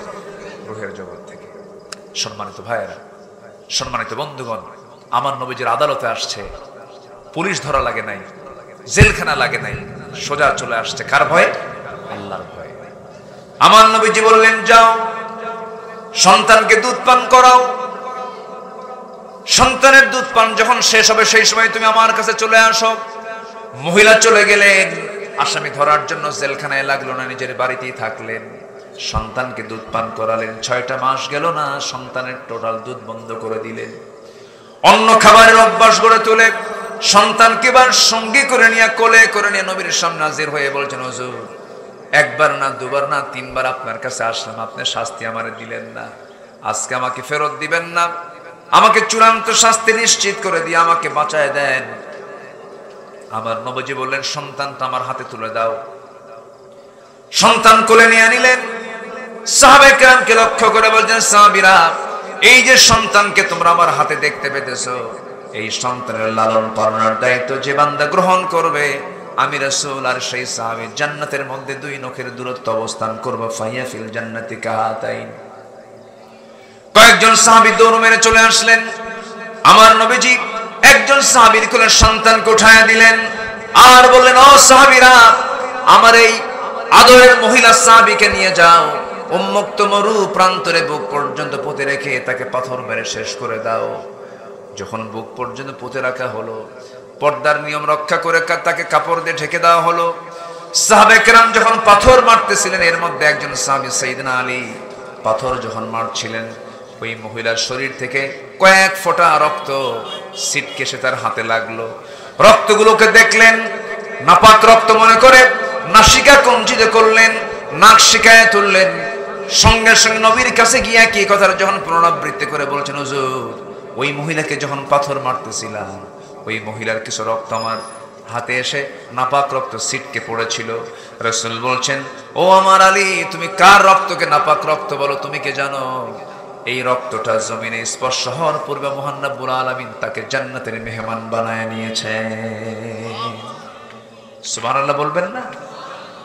রুহের জগৎ থেকে। সম্মানিত ভাইয়েরা, সম্মানিত বন্ধুগণ, আমার নবীজির আদালতে আসছে, পুলিশ ধরা লাগে নাই, জেলখানা লাগে নাই, সোজা চলে আসছে। কার ভয়ে? আল্লাহর ভয়ে। আমার নবীজি বললেন, যাও সন্তানকে দুধ পান করাও। সন্তানের দুধ পান যখন শেষ হবে, সেই সময় তুমি আমার কাছে চলে আসো। মহিলা চলে গেলেন, আসামি ধরার জন্য জেলখানায় লাগলো না, নিজের বাড়িতেই থাকলেন। সন্তানকে দুধ পান করালেন। 6টা মাস গেল না, সন্তানের টোটাল দুধ বন্ধ করে দিলেন। অন্য খাবারের অভ্যাস গড়ে তুলে সন্তানকে বার সঙ্গী করে নিয়ে, কোলে করে নিয়ে নবীর সামনে হাজির হয়ে বলছেন, হুজুর একবার না, দুবার না, 3 বার আপনার কাছে আসলাম, আপনি শাস্তি আমারে দিলেন না। আজকে আমাকে ফেরত দিবেন না, আমাকে চূড়ান্ত শাস্তি নিশ্চিত করে দিয়ে আমাকে বাঁচায় দেন। আমার নবীজি বললেন, সন্তানটা আমার হাতে তুলে দাও। সন্তান কোলে নিয়ে নিলেন। সাহাবায়ে কেরামকে লক্ষ্য করে বলছেন, সাহাবীরা, এই যে সন্তানকে তোমরা আমার হাতে দেখতে পেতেছো, এই সন্তানের লালন পালনের দায়িত্ব যে বান্দা গ্রহণ করবে, আমি রাসূল আর সেই সাহাবী জান্নাতের মধ্যে 2 নখের দূরত্ব অবস্থান করব। ফাইয়া ফিল জান্নাতি কাহাতাইন। কয়েকজন সাহাবী দৌড় মেরে চলে আসলেন। আমার নবীজি একজন সাহাবীর কোলে সন্তানকে উঠায়া দিলেন আর বললেন, ও সাহাবীরা, আমার এই আদরের মহিলা সাহাবীকে নিয়ে যাও, উন্মুক্ত মরু প্রান্তরে বুক পর্যন্ত পুঁতে রেখে তাকে পাথর মেরে শেষ করে দাও। যখন বুক পর্যন্ত পুঁতে রাখা হলো, পর্দার নিয়ম রক্ষা করে তাকে কাপড় দিয়ে ঢেকে দেওয়া হলো। সাহাবায়ে কেরাম যখন পাথর মারতেছিলেন, এর মধ্যে একজন সাহাবী সাইয়েদনা আলী পাথর যখন মারছিলেন, ওই মহিলার শরীর থেকে কয়েক ফোঁটা রক্ত ছিটকে তার হাতে লাগলো। রক্তগুলোকে দেখলেন, নাপাক রক্ত মনে করে নাসিকা কঞ্চিত করলেন, নাক শিকায় তুললেন। সঙ্গে সঙ্গে নবীর কাছে গিয়া কি কথার যখন পুনরাবৃত্তি করে বলছেন, হুজুর ওই মহিলাকে যখন পাথর মারতেছিলাম, ওই মহিলার কিছু রক্ত আমার হাতে এসে নাপাক রক্ত ছিটকে পড়েছিল। রাসূল বলছেন, ও আমার আলী, তুমি কার রক্তকে নাপাক রক্ত বলো? তুমি কে জানো? এই রক্তটা জমিনে স্পর্শ হওয়ার পূর্বে মহান রব্বুল আলামিন তাকে জান্নাতের মেহমান বানায় নিয়েছে। সুবহানাল্লাহ বলবেন না?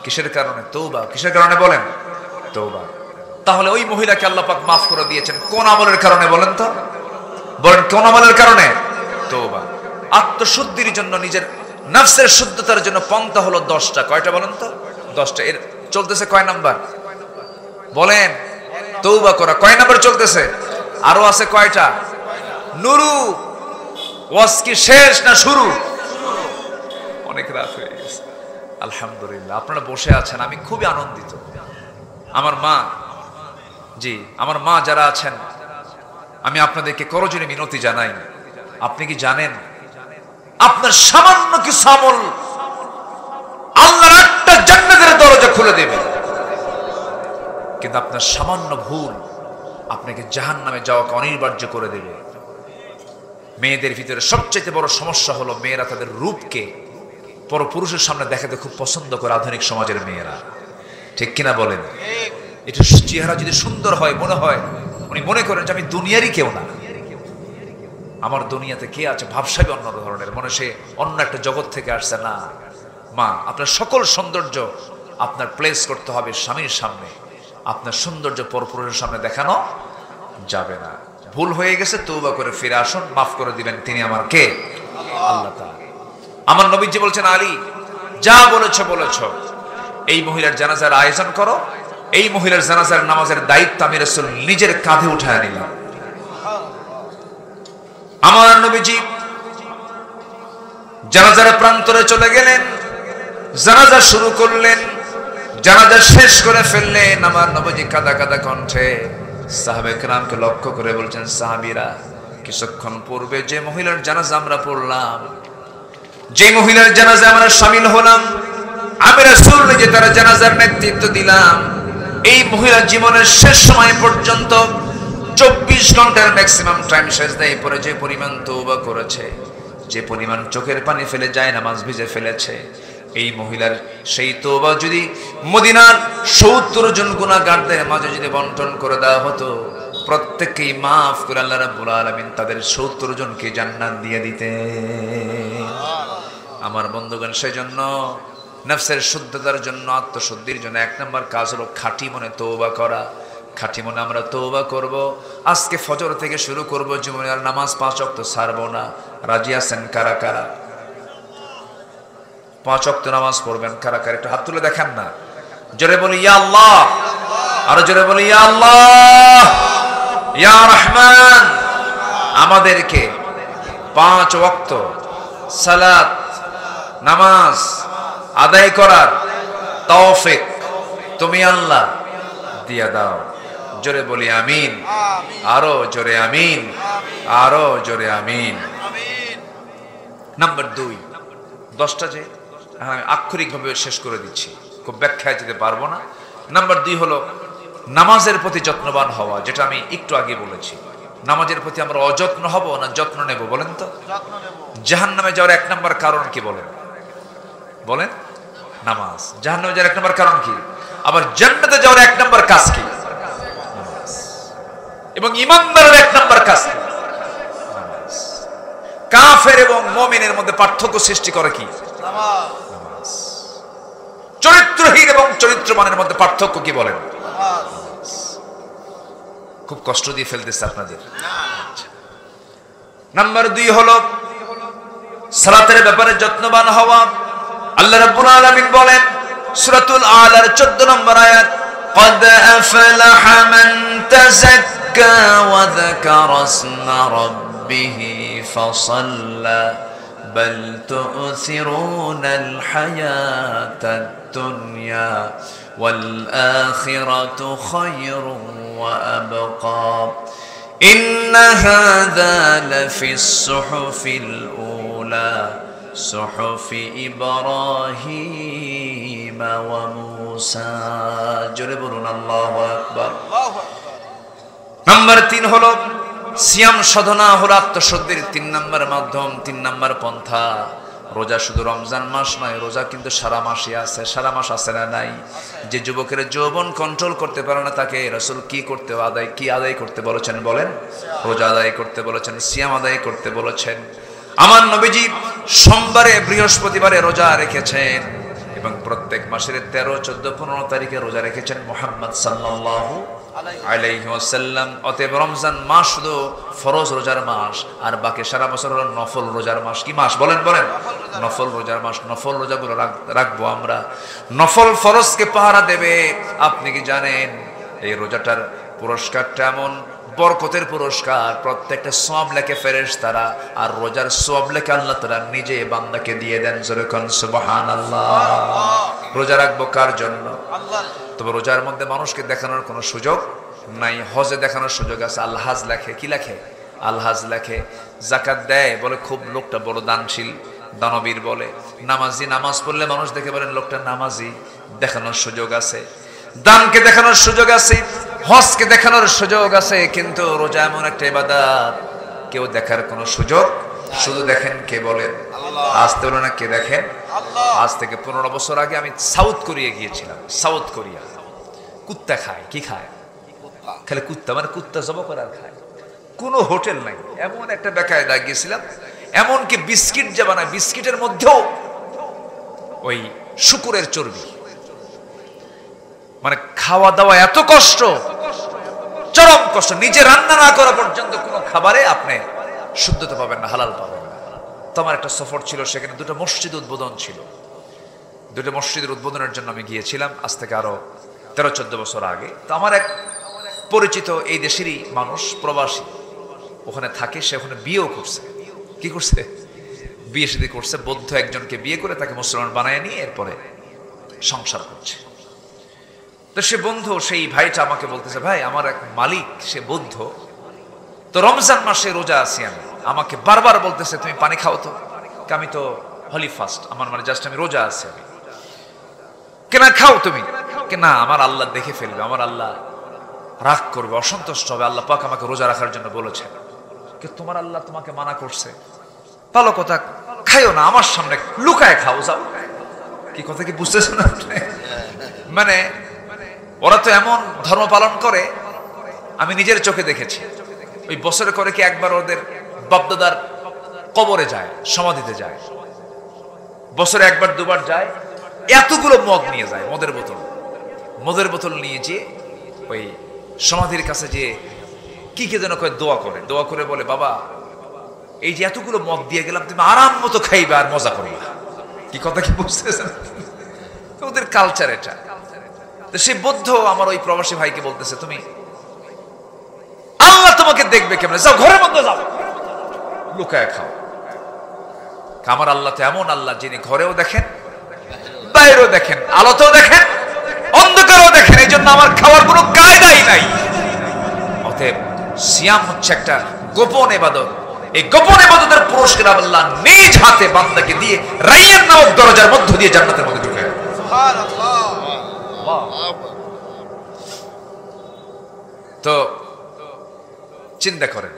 কিসের কারণে? তওবা। কিসের কারণে বলেন? তওবা। তাহলে ওই মহিলাকে আল্লাহ পাক মাফ করে দিয়েছেন কোন আমলের কারণে? বলেন তো, বলেন কোন আমলের কারণে? তওবা। আত্মশুদ্ধির জন্য, নিজের নফসের শুদ্ধতার জন্য পন্থা হলো 10টা। কয়টা বলেন তো? 10টা। এর চলতেছে কয় নাম্বার? বলেন। তওবা করা কয় নাম্বার চলতেছে? আরো আছে কয়টা? নুরু। ওয়াজ কি শেষ না শুরু? অনেক রাত হয়ে গেছে। আলহামদুলিল্লাহ, আপনারা বসে আছেন, আমি খুবই আনন্দিত। আমার মা, জি আমার মা যারা আছেন, আমি আপনাদেরকে করজোড়ে মিনতি জানাই। আপনি কি জানেন আপনার সামান্য কিছু আমল আল্লাহর একটা জান্নাতের দরজা খুলে দেবে, কিন্তু আপনার সামান্য ভুল আপনাকে জাহান্নামে যাওয়াকে অনিবার্য করে দেবে। মেয়েদের ভিতরে সবচেয়ে বড় সমস্যা হলো মেয়েরা তাদের রূপকে পরপুরুষের সামনে দেখাতে খুব পছন্দ করে, আধুনিক সমাজের মেয়েরা। ঠিক কিনা বলেন? এটা চেহারা যদি সুন্দর হয়, মনে হয় উনি মনে করেন যে আমি দুনিয়ারই কেউ না, আমার দুনিয়াতে কে আছে, ভাবসাবী অন্য ধরনের, মনে সে অন্য একটা জগৎ থেকে আসছে। না মা, আপনার সকল সৌন্দর্য আপনার প্লেস করতে হবে স্বামীর সামনে, আপনার সৌন্দর্য পরপুরুষের সামনে দেখানো যাবে না। ভুল হয়ে গেছে, তওবা করে ফিরে আসুন, মাফ করে দিবেন তিনি আমার কে? আল্লাহ তাআলা। আমার নবীজি বলছেন, আলী যা বলেছো বলেছো, এই মহিলার জানাজার আয়োজন করো। এই মহিলার জানাজার নামাজের দায়িত্ব আমি রাসূল নিজের কাঁধে উঠায় নিলাম। আমার নবীজি জানাজার প্রান্তরে চলে গেলেন, জানাজা শুরু করলেন, জানাজা শেষ করে ফেললেন। আমার নবীজি কাঁদা কাঁদা কণ্ঠে সাহাবে কেরামকে লক্ষ্য করে বলছেন, সাহাবীরা, কিছুক্ষণ পূর্বে যে মহিলার জানাজা আমরা পড়লাম, যে মহিলার জানাজা আমরা শামিল হলাম, আমি রাসূল নিজে তার জানাজার নেতৃত্ব দিলাম। এই মহিলার জীবনের শেষ সময় পর্যন্ত 24 ঘন্টার ম্যাক্সিমাম টাইম সেজদায় পড়ে যে পরিমাণ তওবা করেছে, যে পরিমাণ চোখের পানি ফেলে যায় নামাজ ভিজে ফেলেছে, এই মহিলার সেই তওবা যদি মদিনার 70 জন গুনাহগারদের মাঝে যদি বন্টন করে দেওয়া হতো, প্রত্যেককেই মাফ করে আল্লাহ রাব্বুল আলামিন তাদের 70 জনকে জান্নাত দিয়ে দিতেন। আমার বন্ধুগণ, সেজন্য নফসের শুদ্ধতার জন্য, আত্মশুদ্ধির জন্য 1 নম্বর কাজ হলো খাঁটি মনে তওবা করা। খাঁটি মনে আমরা তওবা করব। আজকে ফজর থেকে শুরু করব, জীবনের নামাজ 5 ওয়াক্ত ছাড়বো না। রাজি আছেন কারা কারা? 5 ওয়াক্ত নামাজ পড়বেন কারা কারা? একটু হাত তুলে দেখান না। জোরে বলি ইয়া আল্লাহ, আরো জোরে বলি ইয়া আল্লাহ, ইয়া রহমান। আমাদেরকে 5 ওয়াক্ত সালাত নামাজ আদায় করার তৌফিক তুমি আল্লাহ দিয়া দাও। জোরে বলি আমিন, আরো জোরে আমিন, আরো জোরে আমিন। নাম্বার 2, 10টা যে আক্ষরিকভাবে শেষ করে দিচ্ছি, খুব ব্যাখ্যায় যেতে পারবো না। নাম্বার 2 হলো নামাজের প্রতি যত্নবান হওয়া, যেটা আমি একটু আগে বলেছি। নামাজের প্রতি আমরা অযত্ন হব না যত্ন নেব? বলেন তো। জাহান্নামে যাওয়ার 1 নম্বর কারণ কি বলেন? বলেন। নামাজ। জাহান্নামে যাওয়ার 1 নম্বর কারণ কি? আবার জান্নাতে যাওয়ার 1 নম্বর কাজ কি? নামাজ। এবং ঈমানদারের 1 নম্বর কাজ কি? নামাজ। কাফের এবং মুমিনের মধ্যে পার্থক্য সৃষ্টি করে কি? নামাজ। চরিত্রহীন এবং চরিত্রবানের মধ্যে পার্থক্য কি বলেন? নামাজ। খুব কষ্ট দিয়ে ফেলতেছে আপনাদের। নাম্বার 2 হলো সালাতের ব্যাপারে যত্নবান হওয়া। আল্লাহ রাব্বুল আলামিন বলেন সূরাতুল আলার 14 নম্বর আয়াত, قد أفلح من تزكى وذكر اسم ربه فصلى بل تؤثرون الحياة الدنيا والآخرة خير وأبقى إن هذا لفي الصحف الأولى صحف إبراهيم وموسى جربون الله أكبر। নাম্বার 3 হলো সিয়াম সাধনা, হলো আত্মশুদ্ধির 3 নম্বর মাধ্যম, 3 নম্বর পন্থা। রোজা শুধু রমজান মাস নয়, রোজা কিন্তু সারা মাসই আছে। সারা মাস আছে না নাই? যে যুবকের যৌবন কন্ট্রোল করতে পারে না, তাকে রাসূল কি আদায় করতে বলেছেন বলেন? রোজা আদায় করতে বলেছেন, সিয়াম আদায় করতে বলেছেন। আমার নবীজি সোমবারে বৃহস্পতিবারে রোজা রেখেছেন এবং প্রত্যেক মাসের 13, 14, 15 তারিখে রোজা রেখেছেন মুহাম্মদ সাল্লাল্লাহু আলাইহি ওয়াসাল্লাম। অতএব রমজান মাস শুধু ফরজ রোজার মাস, আর বাকি সারা বছর হলো নফল রোজার মাস। কি মাস বলেন? নফল রোজার মাস। নফল রোজাগুলো রাখবো আমরা। নফল ফরজকে পাহারা দেবে। আপনি কি জানেন এই রোজাটার পুরস্কারটা এমন বরকতের পুরস্কার, প্রত্যেকটা সওয়াব লেখে ফেরেশতারা, আর রোজার সওয়াব লেখে আল্লাহ তাআলা নিজে বান্দাকে দিয়ে দেন। জোরে কোন সুবহানাল্লাহ। রোজা রাখবো কার জন্য? আল্লাহ। তবে রোজার মধ্যে মানুষকে দেখানোর কোনো সুযোগ নাই। হজে দেখানোর সুযোগ আছে। আলহাজ লেখে, কি লেখে? আলহাজ লেখে। যাকাত দেয়, বলে খুব লোকটা বড় দানশীল, দানবীর বলে। নামাজি, নামাজ পড়লে মানুষ দেখে বলেন লোকটা নামাজি, দেখানোর সুযোগ আছে। দানকে দেখানোর সুযোগ আছে, হজকে দেখানোর সুযোগ আছে। কিন্তু রোজা এমন একটা ইবাদত, কেউ দেখার কোনো সুযোগ, শুধু দেখেন কে বলেন? আজ তো বলো না কে দেখেন? আজ থেকে 15 বছর আগে আমি সাউথ কোরিয়া গিয়েছিলাম। সাউথ কোরিয়া কুত্তা খায়। কি খায়? খালি কুত্তা, মানে কুত্তা জবাই করে আর খায়। কোনো হোটেল নাই। এমন একটা বেকায়দা গিয়েছিলাম, এমনকি বিস্কিট যে বানায়, বিস্কিটের মধ্যেও ওই শুকুরের চর্বি। মানে খাওয়া দাওয়া এত কষ্ট, চরম কষ্ট। নিজে রান্না না করা পর্যন্ত কোনো খাবারে আপনি শুদ্ধতা পাবেন না, হালাল পাবেন না। তো আমার একটা সফর ছিল, সেখানে 2টা মসজিদ উদ্বোধন ছিল। 2টা মসজিদের উদ্বোধনের জন্য আমি গিয়েছিলাম আজ থেকে আরো 13-14 বছর আগে। তো আমার এক পরিচিত এই দেশেরই মানুষ, প্রবাসী, ওখানে থাকে। সে ওখানে বিয়েও করছে। কি করছে? বিয়ে শাদী করছে। বৌদ্ধ একজনকে বিয়ে করে তাকে মুসলমান বানায় নিয়ে এরপরে সংসার করছে। তো সে বন্ধু, সেই ভাইটা আমাকে বলতেছে, ভাই আমার এক মালিক, সে বৌদ্ধ, তো রমজান মাসে রোজা আছি আমি, আমাকে বারবার বলতেছে তুমি পানি খাও তো। আমি তো হলি ফাস্ট, আমার মানে জাস্ট আমি রোজা আছি। আমি কেনা খাও তুমি? না, আমার আল্লাহ দেখে ফেলবে, আমার আল্লাহ রাগ করবে, অসন্তুষ্ট হবে। আল্লাহ পাক আমাকে রোজা রাখার জন্য বলেছেন। কে? তোমার আল্লাহ তোমাকে মানা করছে? ভালো কথা, খাইও না, আমার সামনে লুকায় খাও, যাও। কি কথা কি বুঝতেছেন আপনি? মানে ওরা তো এমন ধর্ম পালন করে, আমি নিজের চোখে দেখেছি। ওই বছরে করে কি একবার ওদের বাপদাদার কবরে যায়, সমাধিতে যায়, বছরে একবার দুবার যায়। এতগুলো মদ নিয়ে যায়, মদের বোতল নিয়ে যেয়ে ওই সমাধির কাছে যে কি কে যেন কয়ে দোয়া করে বলে, বাবা এই যে এতগুলো মদ দিয়ে গেলাম, তুমি আরাম মতো খাইবা আর মজা করবে। কি কথা কি বুঝতেছেন? ওদের কালচার এটা। তো সে বৌদ্ধ আমার ওই প্রবাসী ভাইকে বলতেছে, তুমি আল্লাহ তোমাকে দেখবে কেমনে, যাও ঘরের মধ্যে যাও, লুকায় খাও। আমার আল্লাহ তো এমন আল্লাহ, যিনি ঘরেও দেখেন, বাইরেও দেখেন, আলোতেও দেখেন, অন্ধকারেও দেখেন। এই জন্য আমার খাওয়ার কোনো কায়দাই নাই। অতএব সিয়াম হচ্ছে একটা গোপন ইবাদত। এই গোপন ইবাদতের পুরস্কার আল্লাহ নিজ হাতে বান্দাকে দিয়ে রাইয়ান নামক দরজার মধ্য দিয়ে জান্নাতের মধ্যে ঢুকায়। সুবহানাল্লাহ। তো চিন্তা করেন,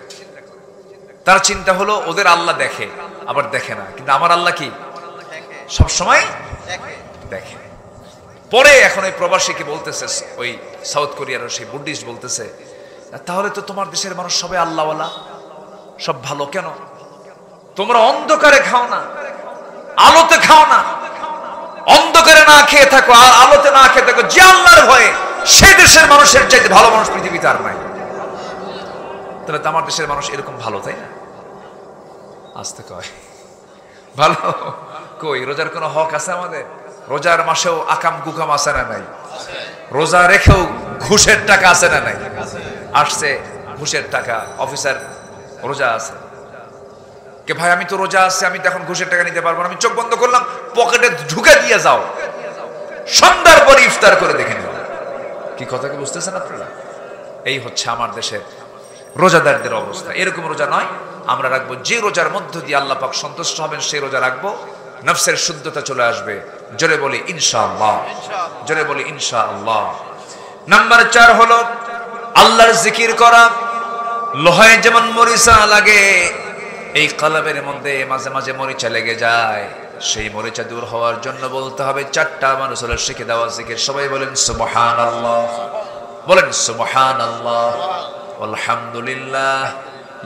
তার চিন্তা হলো ওদের আল্লাহ দেখে আবার দেখে না, কিন্তু আমার আল্লাহ কি সব সময় দেখে। পরে এখন ওই প্রবাসীকে বলতেছে, ওই সাউথ কোরিয়ার সেই বুদ্ধিস্ট বলতেছে, তাহলে তো তোমার দেশের মানুষ সবাই আল্লাহওয়ালা, সব ভালো, কেন তোমরা অন্ধকারে খাও না, আলোতে খাও না? অন্ধকারে না খেয়ে থাকো আর আলোতে না খেয়ে থাকো, যে আল্লাহর ভয়ে, সে দেশের মানুষের চাইতে ভালো মানুষ পৃথিবীতে আর নাই। তাহলে তো আমার দেশের মানুষ এরকম ভালো, তাই না? আসতে কয় ভালো কই? রোজার কোনো হক আছে আমাদের? রোজার মাসেও আকাম কুকাম আছে না নাই? রোজা রেখেও ঘুষের টাকা আছে না নাই? আসছে ঘুষের টাকা, অফিসার রোজা আছে, কে ভাই আমি তো রোজা আছে, আমি তো এখন ঘুষের টাকা নিতে পারবো না, আমি চোখ বন্ধ করলাম, পকেটে ঢুকে দিয়ে যাও, সন্ধ্যার পরে ইফতার করে দেখে নিও। কি কথা কি বুঝতেছেন আপনারা? এই হচ্ছে আমার দেশের রোজাদারদের অবস্থা। এরকম রোজা নয় আমরা রাখবো, যে রোজার মধ্য দিয়ে আল্লাহ পাক সন্তুষ্ট হবেন সেই রোজা রাখবো, নফসের শুদ্ধতা চলে আসবে। জোরে বলি ইনশাআল্লাহ, জোরে বলি ইনশাআল্লাহ। নাম্বার 4 হলো আল্লাহর জিকির করা। লোহায় যেমন মরিচা লাগে, এই কলবের মধ্যে মাঝে মাঝে মরিচা লেগে যায়, সেই মরিচা দূর হওয়ার জন্য বলতে হবে 4টা আমার রাসূলের শিখে দেওয়া জিকির। সবাই বলেন সুবহানাল্লাহ, বলেন সুবহানাল্লাহ, আলহামদুলিল্লাহ,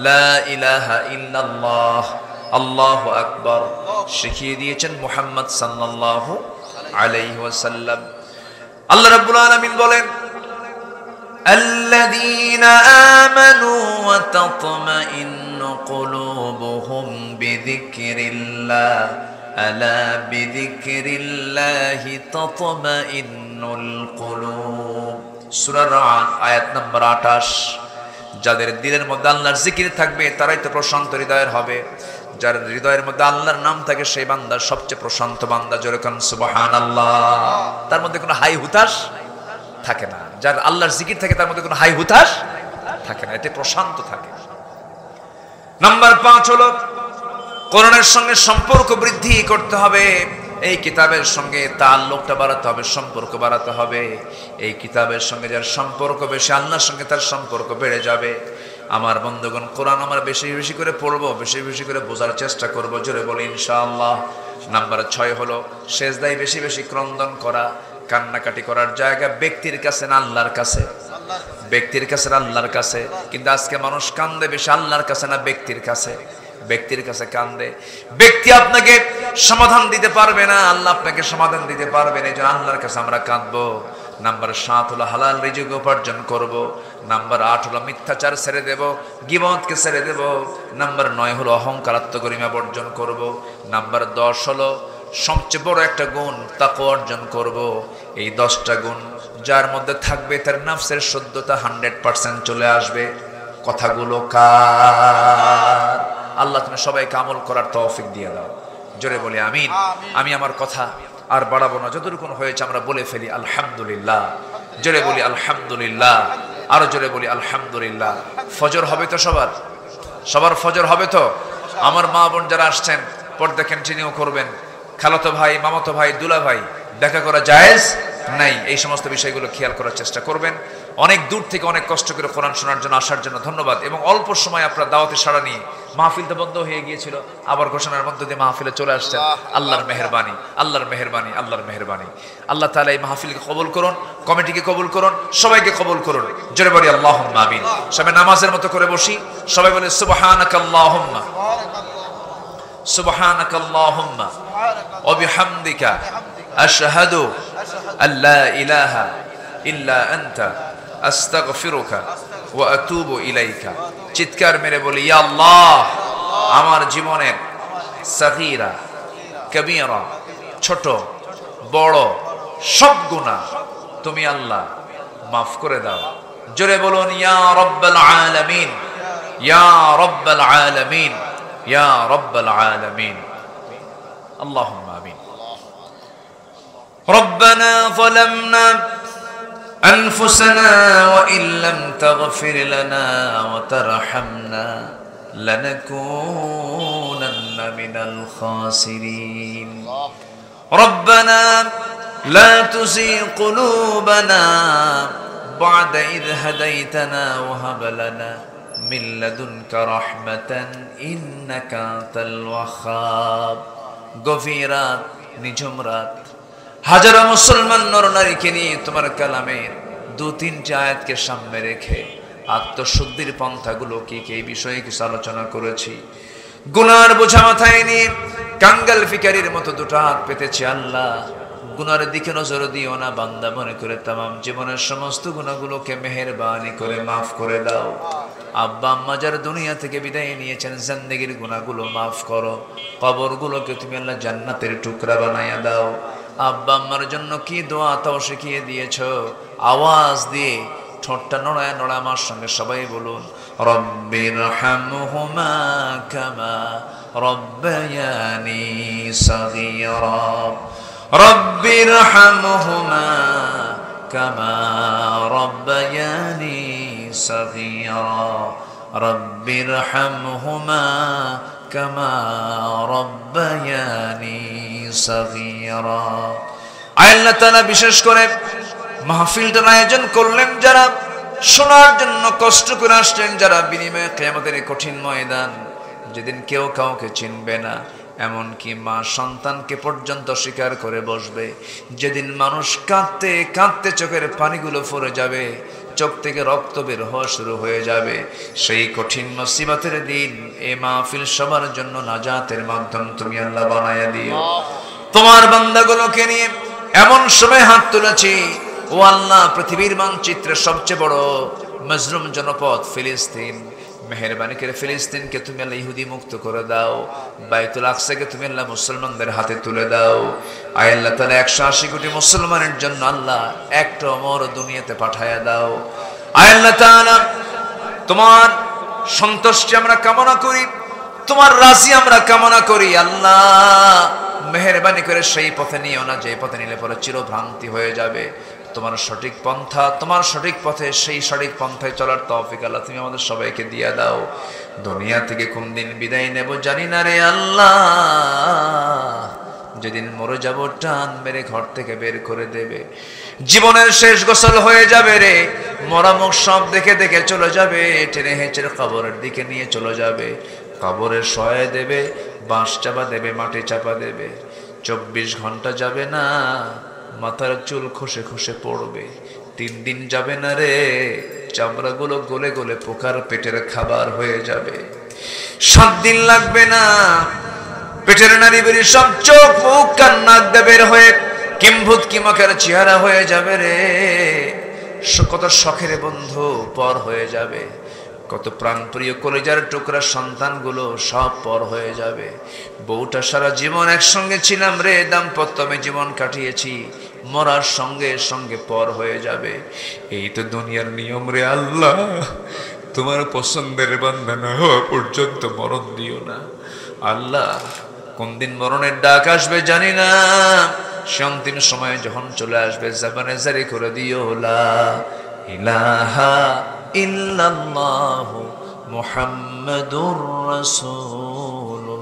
লা ইলাহা ইল্লাল্লাহ, আল্লাহু আকবার। শিখিয়ে দিয়েছেন মুহাম্মদ সাল্লাল্লাহু আলাইহি ওয়াসাল্লাম। আল্লাহ রাব্বুল আলামিন বলেন, আল্লাযীনা আমানু ওয়া তাতমাইন্নু কুলুবুহুম বিযিকরিল্লাহ, আলা বিযিকরিল্লাহি তাতমাইন্নুল কুলুব। সূরা রা'দ আয়াত নম্বর 28। যাদের দিলের মধ্যে আল্লাহর জিকির থাকবে তারাই তো প্রশান্ত হৃদয়ের হবে। যার হৃদয়ের মধ্যে আল্লাহর নাম থাকে সেই বান্দা সবচেয়ে প্রশান্ত বান্দা। জোরে কোন সুবহানাল্লাহ। তার মধ্যে কোনো হাই হুতাশ থাকে না। যার আল্লাহর জিকির থাকে তার মধ্যে কোনো হাই হুতাশ থাকে না, এতে প্রশান্ত থাকে। নাম্বার 5 হলো কোরআনের সঙ্গে সম্পর্ক বৃদ্ধি করতে হবে। এই কিতাবের সঙ্গে তাআল্লুকটা বাড়াতে হবে, সম্পর্ক বাড়াতে হবে। এই কিতাবের সঙ্গে যার সম্পর্ক বেশি, আল্লাহর সঙ্গে তার সম্পর্ক বেড়ে যাবে। আমার বন্ধুগণ, কোরআন আমরা বেশি বেশি করে পড়বো, বেশি বেশি করে বোঝার চেষ্টা করব। জোরে বলি ইনশাআল্লাহ। নাম্বার 6 হলো সেজদায় বেশি বেশি ক্রন্দন করা। কান্নাকাটি করার জায়গা ব্যক্তির কাছে না আল্লাহর কাছে? ব্যক্তির কাছে না আল্লাহর কাছে? কিন্তু আজকে মানুষ কান্দে বেশি আল্লাহর কাছে না ব্যক্তির কাছে? ব্যক্তির কাছে কান্দে। ব্যক্তি আপনাকে সমাধান দিতে পারবে না, আল্লাহ আপনাকে সমাধান দিতে পারবে না, এই জন্য আল্লাহর কাছে আমরা কাঁদবো। নাম্বার 7 হলো হালাল রিজিক উপার্জন করব। নাম্বার 8 হলো মিথ্যাচার ছেড়ে দেব, গীবতকে ছেড়ে দেব। নাম্বার 9 হলো অহংকার আত্মগরিমা বর্জন করব। নাম্বার 10 হলো সবচেয়ে বড় একটা গুণ, তাকওয়া অর্জন করব। এই 10টা গুণ যার মধ্যে থাকবে তার নফসের শুদ্ধতা 100% চলে আসবে। কথাগুলো কার? আল্লাহ তুমি সবাইকে আমল করার তৌফিক দিয়ে দাও। জোরে বলি আমিন। আমি আমার কথা আর বাড়াবো না, যতটুকু হয়েছে আমরা বলে ফেলি আলহামদুলিল্লাহ। জোরে বলি আলহামদুলিল্লাহ, আরো জোরে বলি আলহামদুলিল্লাহ। ফজর হবে তো সবার? সবার ফজর হবে তো? আমার মা বোন যারা আসছেন পর্দা কন্টিনিউ করবেন। খালাতো ভাই, মামাতো ভাই, দুলা ভাই দেখা করা জায়েজ নাই, এই সমস্ত বিষয়গুলো খেয়াল করার চেষ্টা করবেন। অনেক দূর থেকে অনেক কষ্ট করে কোরআন শোনার জন্য আসার জন্য ধন্যবাদ। এবং অল্প সময় আপনার দাওয়াতে সাড়া নিয়ে মাহফিল তো বন্ধ হয়ে গিয়েছিল, আবার ঘোষণার মধ্য দিয়ে মাহফিলে চলে আসছেন। আল্লাহর মেহেরবানি, আল্লাহর মেহেরবানি, আল্লাহর মেহেরবানি। আল্লাহ তাআলা এই মাহফিলকে কবুল করুন, কমিটিকে কবুল করুন, সবাইকে কবুল করুন। জোরে বলি আল্লাহুম্মা আমিন। সবাই নামাজের মতো করে বসি, সবাই বলে সুবহানাকাল্লাহুম্মা সুবহানাকাল্লাহুম্মা ওয়া বিহামদিকা আশহাদু আল্লা ইলাহা ইল্লা আনতা আস্তাগফিরুকা ওয়া আতুবু ইলাইকা। চিৎকার মেরে বলি ইয়া আল্লাহ, আমার জীবনের সাগীরা কবীরা, ছোট বড় সব গুনাহ তুমি আল্লাহ মাফ করে দাও। জোরে বলুন ইয়া রাব্বাল আলামিন, ইয়া রাব্বাল আলামিন, ইয়া রাব্বাল আলামিন। আল্লাহুম্মা আমিন। ربنا ظلمنا أنفسنا وإن لم تغفر لنا وترحمنا لنكونن من الخاسرين ربنا لا تزغ قلوبنا بعد إذ هديتنا وهب لنا من لدنك رحمة إنك أنت الوهاب। গভীর রাত, নিঝুম রাত, হাজারো মুসলমান নরনারীকে নিয়ে তোমার কালামের 2-3টি আয়াতকে সামনে রেখে আত্মশুদ্ধির পন্থাগুলো কি এই বিষয়ে কিছু আলোচনা করেছি। গুনার বোঝা মাথায় নিয়ে কাঙ্গাল ফিকারির মতো দুটো হাত পেতেছি। আল্লাহ, গুনার দিকে নজর দিও না, বান্দা মনে করে তামাম জীবনের সমস্ত গুনাহগুলোকে মেহেরবানি করে মাফ করে দাও। আব্বা আম্মা যারা দুনিয়া থেকে বিদায় নিয়েছেন, জিন্দেগির গুনাহগুলো মাফ করো। কবরগুলোকে তুমি আল্লাহ জান্নাতের টুকরা বানায়া দাও। আব্বা আম্মার জন্য কি দোয়া তাও শিখিয়ে দিয়েছো, আওয়াজ দিয়ে ঠোঁটটা নড়ায় নড়ায় আমার সঙ্গে সবাই বলুন রব্বিরহামহুমা কামা রব্বায়ানি সাগীরা। রব্বিরহামহুমা কামা রব্বায়ানি সাগীরা। রব্বিরহামহুমা কামা রব্বায়ানি সাগীরা। আল্লাহ তাআলা বিশেষ করে মাহফিলটার আয়োজন করলেন যারা, শোনার জন্য কষ্ট করে আসলেন যারা, বিনিময়ে কিয়ামতের কঠিন ময়দান, যেদিন কেউ কাউকে চিনবে না, এমনকি মা সন্তানকে পর্যন্ত স্বীকার করে বসবে, যেদিন মানুষ কাঁদতে কাঁদতে চোখের পানিগুলো পড়ে যাবে, চোখ থেকে রক্ত বের হওয়া শুরু হয়ে যাবে, সেই কঠিন মুসিবতের দিন এই মাহফিল সবার জন্য নাজাতের মাধ্যম তুমি আল্লাহ বানায়া দিও। তোমার বান্দাগুলোকে নিয়ে এমন সময় হাত তুলেছি, ও আল্লাহ, পৃথিবীর মানচিত্রে সবচেয়ে বড় মজলুম জনপদ ফিলিস্তিন, মেহেরবানি করে ফিলিস্তিনকে তুমি আল্লাহ ইহুদি মুক্ত করে দাও, বাইতুল আকসাকে তুমি আল্লাহ মুসলমানদের হাতে তুলে দাও। আয় আল্লাহ তাআলা 180 কোটি মুসলমানের জন্য আল্লাহ একটা ওমর দুনিয়াতে পাঠায়া দাও। আয় আল্লাহ তাআলা তোমার সন্তুষ্টি আমরা কামনা করি, তোমার রাজি আমরা কামনা করি। আল্লাহ মেহেরবানি করে সেই পথে নিও না যে পথে নিলে পরে চিরভ্রান্তি হয়ে যাবে। তোমার সঠিক পন্থা, তোমার সঠিক পথে, সেই সঠিক পন্থায় চলার তৌফিক আল্লাহ তুমি আমাদের সবাইকে দিয়ে দাও। দুনিয়া থেকে কোন দিন বিদায় নেব জানি না রে আল্লাহ, যেদিন মরে যাব টান মেরে ঘর থেকে বের করে দেবে, জীবনের শেষ গোসল হয়ে যাবে রে, মরা মুখ সব দেখে দেখে চলে যাবে, টেনে হেঁচড়ে কবরের দিকে নিয়ে চলে যাবে। কবরে শয়ে দেবে, বাঁশ চাপা দেবে, মাটি চাপা দেবে, 24 ঘন্টা যাবে না, মাথার চুল খসে খসে পড়বে। 3 দিন যাবে না রে, চামড়াগুলো গলে গলে পোকার পেটের খাবার হয়ে যাবে। 7 দিন লাগবে না, পেটের নারী বেরি সব চোখ মুখ কান নাক দিয়ে বের হয়ে কিম্ভূত কিমকের চেহারা হয়ে যাবে রে। কত শখের বন্ধু পর হয়ে যাবে, কত প্রাণপ্রিয় কলেজার টুকরা সন্তানগুলো সব পর হয়ে যাবে। বউটা সারা জীবন একসঙ্গে ছিলাম রে, দাম্পত্যমে জীবন কাটিয়েছি, মরার সঙ্গে সঙ্গে পর হয়ে যাবে। এই তো দুনিয়ার নিয়ম রে আল্লাহ, তোমার পছন্দের বান্দা না হওয়া পর্যন্ত মরণ দিও না। আল্লাহ কোন দিন মরণের ডাক আসবে জানি না, সে অন্তিম সময় যখন চলে আসবে জাবানে জারি করে দিও লা ইলাহা ইল্লাল্লাহু মুহাম্মাদুর রাসূলুল্লাহ।